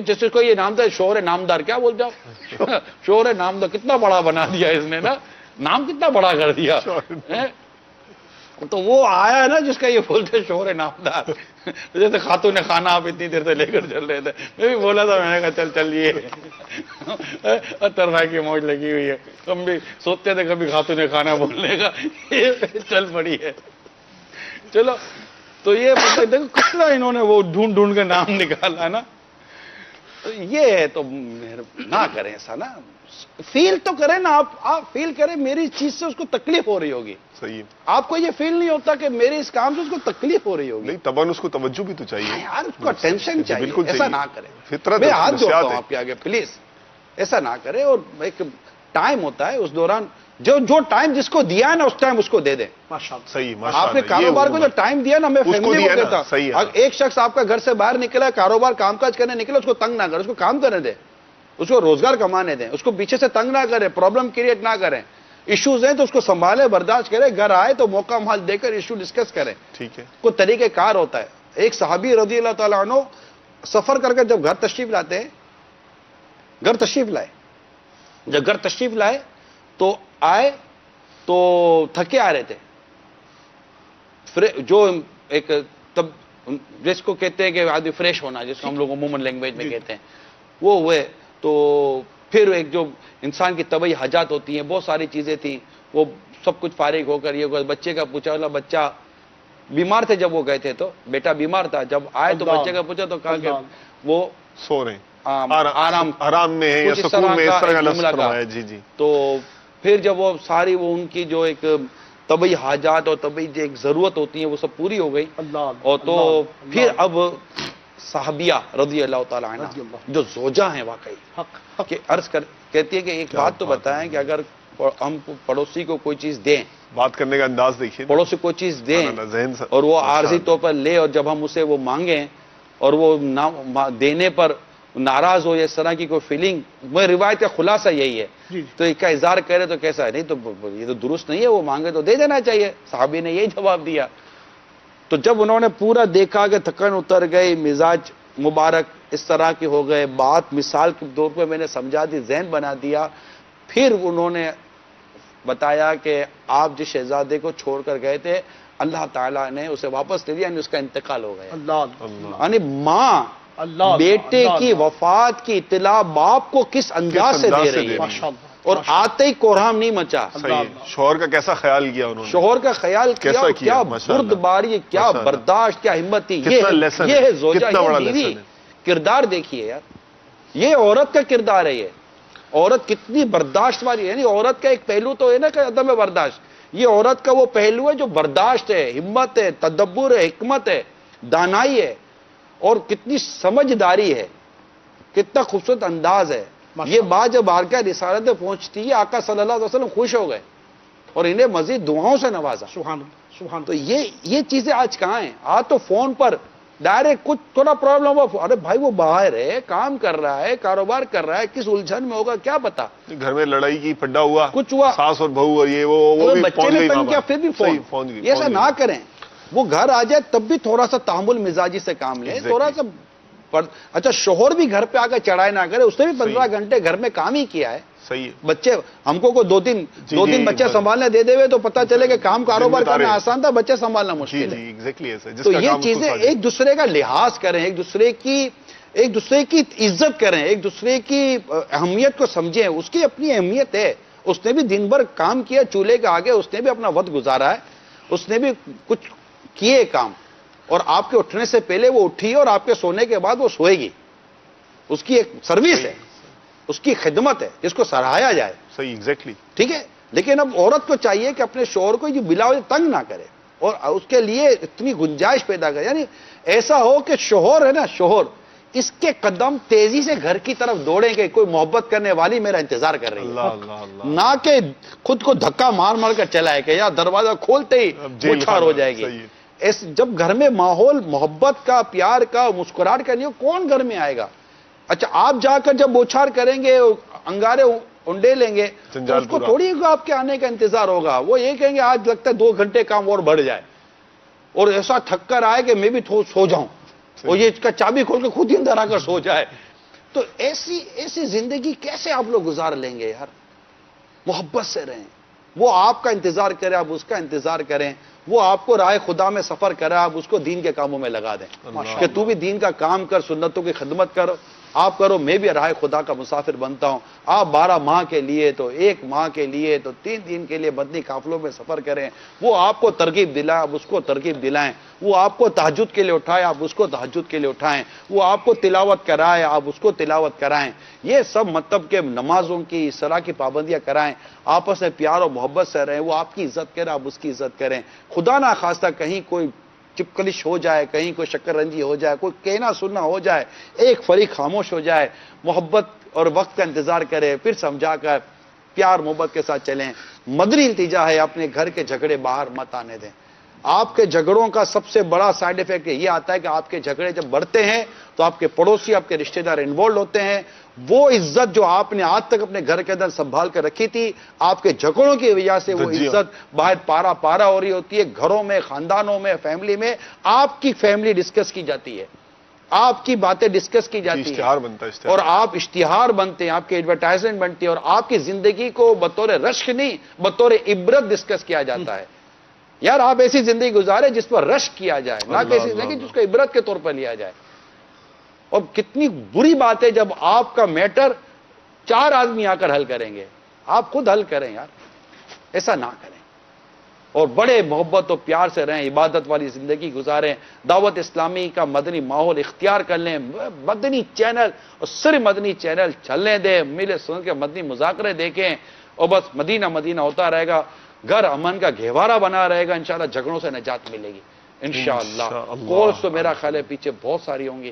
جیسے کو یہ نام تھا شور نامدار, کیا بولتے ہو شور نامدار, کتنا بڑا بنا دیا اس نے نا, نام کتنا بڑا کر دیا. تو وہ آیا ہے نا جس کا یہ بولتے شور نامدار. جیسے خاتون خانہ آپ اتنی دیر سے لے کر چل رہے تھے, میں بھی بولا تھا, میں نے کہا چل یہ اطہر بھائی کی موج لگی ہوئی ہے, ہم بھی سوچتے تھے کبھی خاتون خانہ بولنے کا, چل پڑی ہے. چلو تو یہ مطلب دیکھو کتنا انہوں نے وہ ڈھونڈ کے نام نکالا نا. تو یہ ہے تو نہ کریں ایسا نا, فیل تو کریں نا. آپ فیل کریں میری چیز سے اس کو تکلیف ہو رہی ہوگی. صحیح. آپ کو یہ فیل نہیں ہوتا کہ میرے اس کام سے اس کو تکلیف ہو رہی ہوگی. نہیں طبعاً اس کو توجہ بھی تو چاہیے یار, اس کو اٹینشن چاہیے. بالکل ایسا نہ کریں, فطرت میں ہاتھ جوڑتا ہوں آپ کے آگے, پلیز ایسا نہ کریں. اور ایک ٹائم ہوتا ہے, اس دوران جو ٹائم جس کو دیا ہے نا اس ٹائم اس کو دے دیں. صحیح. آپ نے کاروبار کو جو ٹائم دیا نا, میں فیملی کو کہتا ہوں, ایک شخص آپ کا گھر سے باہر نکلا, کاروبار کام کاج کرنے نکلا, اس کو تنگ نہ کریں, اس کو کام کرنے دیں, اس کو روزگار کمانے دیں, اس کو پیچھے سے تنگ نہ کریں, پرابلم کریٹ نہ کریں. ایشوز ہیں تو اس کو سنبھالے, برداشت کرے, گھر آئے تو موقع مال دے کر ایشو ڈسکس کریں. ٹھیک ہے. کوئی طریقہ کار ہوتا ہے. ایک صحابی رضی اللہ تعالیٰ عنہ سفر کر کے جب گھر تشریف لاتے ہیں, جب گھر تشریف لائے تو آئے تو تھکے آ رہے تھے. جو ایک تب جس کو کہتے ہیں کہ آدمی فریش ہونا, جس کو ہم لوگ عموماً لینگویج میں کہتے ہیں, وہ ہوئے. تو پھر ایک جو انسان کی طبعی حاجات ہوتی ہیں, بہت ساری چیزیں تھیں, وہ سب کچھ فارغ ہو کر یہ بچے کا پوچھا, والا بچہ بیمار تھے جب وہ گئے تھے, تو بیٹا بیمار تھا, جب آئے تو بچے کا پوچھا تو کہا کہ وہ سو رہے ہیں, آرام میں ہے یا سکون میں, اس طرح کا لفظ فرمایا. جی. تو پھر جب وہ ساری وہ ان کی جو ایک طبعی حاجات اور طبعی جو ایک ضرورت ہوتی ہیں وہ سب پوری ہو گئی. اور تو پھر اب صحابیہ رضی اللہ تعالیٰ عنہ جو زوجہ ہیں واقعی کہ عرض کہتی ہے کہ ایک بات تو بتائیں کہ اگر ہم پڑوسی کو کوئی چیز دیں, بات کرنے کا انداز دیکھیے, پڑوسی کو کوئی چیز دیں اور وہ عارضی طور پر لے, اور جب ہم اسے وہ مانگیں اور وہ دینے پر ناراض ہو, اس طرح کی کوئی فیلنگ, میں روایت کا خلاصہ یہی ہے. تو اس کا اظہار کرے تو کیسا ہے, نہیں تو یہ تو درست نہیں ہے, وہ مانگے تو دے دینا چاہیے. صحابی نے یہی جواب دیا. تو جب انہوں نے پورا دیکھا کہ تھکن اتر گئی، مزاج مبارک اس طرح کے ہو گئے، بات مثال کے طور پہ میں نے سمجھا دی، ذہن بنا دیا، پھر انہوں نے بتایا کہ آپ جس شہزادے کو چھوڑ کر گئے تھے اللہ تعالیٰ نے اسے واپس لے لیا، یعنی اس کا انتقال ہو گیا۔ یعنی ماں بیٹے کی وفات کی اطلاع باپ کو کس انداز سے دے رہی ہے، اور آتے ہی کوہرام نہیں مچا۔ شوہر کا کیسا خیال کیا انہوں نے، شوہر کا خیال کیا بردباری، کیا برداشت، کیا ہمت تھی۔ یہ ہے زوجہ، یہ بیوی۔ کردار دیکھیے یار، یہ عورت کا کردار ہے، یہ عورت کتنی برداشت والی ہے۔ یعنی عورت کا ایک پہلو تو ہے نا کہ عدم برداشت، یہ عورت کا وہ پہلو ہے جو برداشت ہے، ہمت ہے، تدبر ہے، حکمت ہے، دانائی ہے، اور کتنی سمجھداری ہے، کتنا خوبصورت انداز ہے۔ یہ بات جب بارگاہ رسالت میں پہنچتی ہے آقا صلی اللہ علیہ وسلم خوش ہو گئے اور انہیں مزید دعاؤں سے نوازا۔ سبحان اللہ، سبحان تو یہ چیزیں آج کہاں ہیں؟ آج تو فون پر ڈائریکٹ کچھ تھوڑا پرابلم ہوا، ارے بھائی وہ باہر ہے، کام کر رہا ہے، کاروبار کر رہا ہے، کس الجھن میں ہوگا کیا پتا، گھر میں لڑائی کی پڈا ہوا، کچھ ہوا، ساس اور بہو اور یہ وہ بھی بچے نے تنگ کیا، پھر بھی فون۔ یہ ایسا نہ کریں، وہ گھر آ جائے تب بھی تھوڑا سا تحمل مزاجی سے کام لیں، تھوڑا سا۔ اچھا شوہر بھی گھر پہ آ کر چڑھائی نہ کرے، اس نے بھی 15 گھنٹے گھر میں کام ہی کیا ہے۔ صحیح ہے، بچے ہم کو دو تین بچے سنبھالنے دے دے تو پتہ چلے کہ کام کاروبار کرنا آسان تھا، بچے سنبھالنا مشکل ہے۔ تو یہ چیزیں ایک دوسرے کا لحاظ کریں، ایک دوسرے کی عزت کریں، ایک دوسرے کی اہمیت کو سمجھیں، اس کی اپنی اہمیت ہے۔ اس نے بھی دن بھر کام کیا چولہے کے آگے، اس نے بھی اپنا وقت گزارا ہے، اس نے بھی کچھ کیے کام، اور آپ کے اٹھنے سے پہلے وہ اٹھی اور آپ کے سونے کے بعد وہ سوئے گی۔ اس کی ایک سروس ہے، اس کی خدمت ہے جس کو سراہایا جائے۔ صحیح، ایگزیکٹلی، ٹھیک ہے، لیکن اب عورت کو چاہیے کہ اپنے شوہر کو یہ بلا وجہ تنگ نہ کرے، اور اس کے لیے اتنی گنجائش پیدا کرے، یعنی ایسا ہو کہ شوہر ہے نا، شوہر اس کے قدم تیزی سے گھر کی طرف دوڑیں کہ کوئی محبت کرنے والی میرا انتظار کر رہی ہے، نہ کہ خود کو دھکا مار مار کر چلائے کہ یار دروازہ کھولتے ہی بوچھار ہو جائے گی۔ جب گھر میں ماحول محبت کا، پیار کا، مسکراہٹ کا نہیں ہو، کون گھر میں آئے گا؟ اچھا آپ جا کر جب بوچھار کریں گے، انگارے انڈے لیں گے، تو اس کو تھوڑی آپ کے آنے کا انتظار ہوگا۔ وہ یہ کہیں گے آج لگتا ہے 2 گھنٹے کام اور بڑھ جائے، اور ایسا تھک کر آئے کہ میں بھی سو جاؤں، اور یہ اس کا چابی کھول کے خود ہی اندر آ کر سو جائے۔ تو ایسی زندگی کیسے آپ لوگ گزار لیں گے یار؟ محبت سے رہیں، وہ آپ کا انتظار کرے، آپ اس کا انتظار کریں، وہ آپ کو راہ خدا میں سفر کرے، آپ اس کو دین کے کاموں میں لگا دیں کہ تو بھی دین کا کام کر، سنتوں کی خدمت کر، آپ کرو، میں بھی راہ خدا کا مسافر بنتا ہوں۔ آپ 12 ماہ کے لیے تو 1 ماہ کے لیے تو 3 دن کے لیے مدنی قافلوں میں سفر کریں، وہ آپ کو ترغیب دلائیں، آپ اس کو ترغیب دلائیں، وہ آپ کو تہجد کے لیے اٹھائے، آپ اس کو تہجد کے لیے اٹھائیں، وہ آپ کو تلاوت کرائے، آپ اس کو تلاوت کرائیں۔ یہ سب مطلب کہ نمازوں کی اس طرح کی پابندیاں کرائیں، آپس میں پیار اور محبت سے رہیں، وہ آپ کی عزت کریں، آپ اس کی عزت کریں۔ خدا نہ خواستہ کہیں کوئی چپکلش ہو جائے، کہیں کوئی شکر رنجی ہو جائے، کوئی کہنا سننا ہو جائے، ایک فریق خاموش ہو جائے، محبت اور وقت کا انتظار کرے، پھر سمجھا کر پیار محبت کے ساتھ چلیں۔ مدنی التجا ہے اپنے گھر کے جھگڑے باہر مت آنے دیں۔ آپ کے جھگڑوں کا سب سے بڑا سائیڈ ایفیکٹ یہ آتا ہے کہ آپ کے جھگڑے جب بڑھتے ہیں تو آپ کے پڑوسی، آپ کے رشتہ دار انوالو ہوتے ہیں۔ وہ عزت جو آپ نے آج تک اپنے گھر کے اندر سنبھال کر رکھی تھی، آپ کے جھگڑوں کی وجہ سے وہ عزت باہر پارا ہو رہی ہوتی ہے۔ گھروں میں، خاندانوں میں، فیملی میں آپ کی فیملی ڈسکس کی جاتی ہے، آپ کی باتیں ڈسکس کی جاتی ہیں، اور آپ اشتہار بنتے ہیں، آپ کی ایڈورٹائزمنٹ بنتی ہے، اور آپ کی زندگی کو بطور رشک نہیں بطور عبرت ڈسکس کیا جاتا ہے۔ یار آپ ایسی زندگی گزارے جس پر رشک کیا جائے، نہ کہ ایسی زندگی جس کو عبرت کے طور پر لیا جائے۔ اور کتنی بری بات ہے جب آپ کا میٹر 4 آدمی آ کر حل کریں گے، آپ خود حل کریں یار، ایسا نہ کریں، اور بڑے محبت اور پیار سے رہیں، عبادت والی زندگی گزاریں، دعوت اسلامی کا مدنی ماحول اختیار کر لیں، مدنی چینل اور صرف مدنی چینل چلنے دیں، ملے سن کے مدنی مذاکرے دیکھیں، اور بس مدینہ مدینہ ہوتا رہے گا، گھر امن کا گہوارہ بنا رہے گا، انشاءاللہ جھگڑوں سے نجات ملے گی انشاءاللہ۔ کالز تو میرا خیال ہے پیچھے بہت ساری ہوں گی،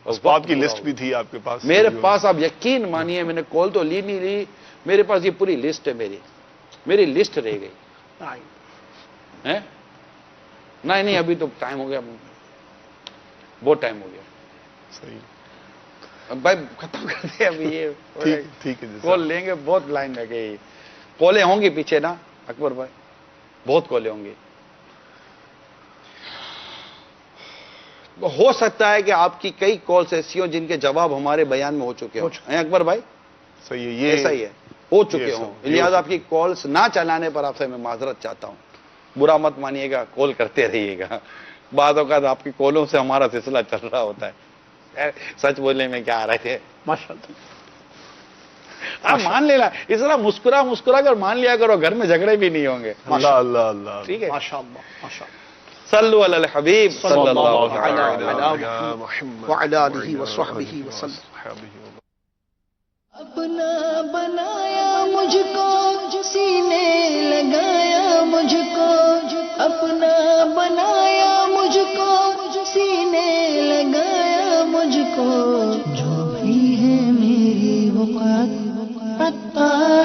اسباب کی لسٹ بھی تھی آپ کے پاس؟ میرے پاس آپ یقین مانیے میں نے کال تو لی نہیں لی، میرے پاس یہ پوری لسٹ ہے، میری لسٹ رہ گئی۔ نہیں ابھی تو ٹائم ہو گیا، بہت ٹائم ہو گیا، صحیح بھائی ختم کر دیں ابھی، یہ ٹھیک ہے کال لیں گے، بہت لائن رہ گئی، کالیں ہوں گی پیچھے نا اکبر بھائی، بہت کالیں ہوں گی۔ ہو سکتا ہے کہ آپ کی کئی کالز ایسی ہوں جن کے جواب ہمارے بیان میں ہو چکے ہیں اکبر بھائی، صحیح ہے، یہ ایسا ہی ہے، ہو چکے ہوں، لہٰذا آپ کی کالز نہ چلانے پر آپ سے میں معذرت چاہتا ہوں، برا مت مانیے گا، کال کرتے رہیے گا، بعض اوقات آپ کی کالوں سے ہمارا سلسلہ چل رہا ہوتا ہے، سچ بولنے میں کیا آ رہے تھے، ماشاءاللہ آپ مان لینا، اس طرح مسکرا مسکرا کر مان لیا کرو، گھر میں جھگڑے بھی نہیں ہوں گے، اللہ اللہ اللہ، ٹھیک ہے، ماشاءاللہ ماشاءاللہ صلو علی الحبیب صلی اللہ علیہ محمد وعلی آلہ وصحبہ وسلم۔ اپنا بنایا مجھ کو، سینے لگایا مجھ کو، اپنا بنایا مجھ کو، سینے لگایا مجھ کو، جو بھی ہے میری وقت عطار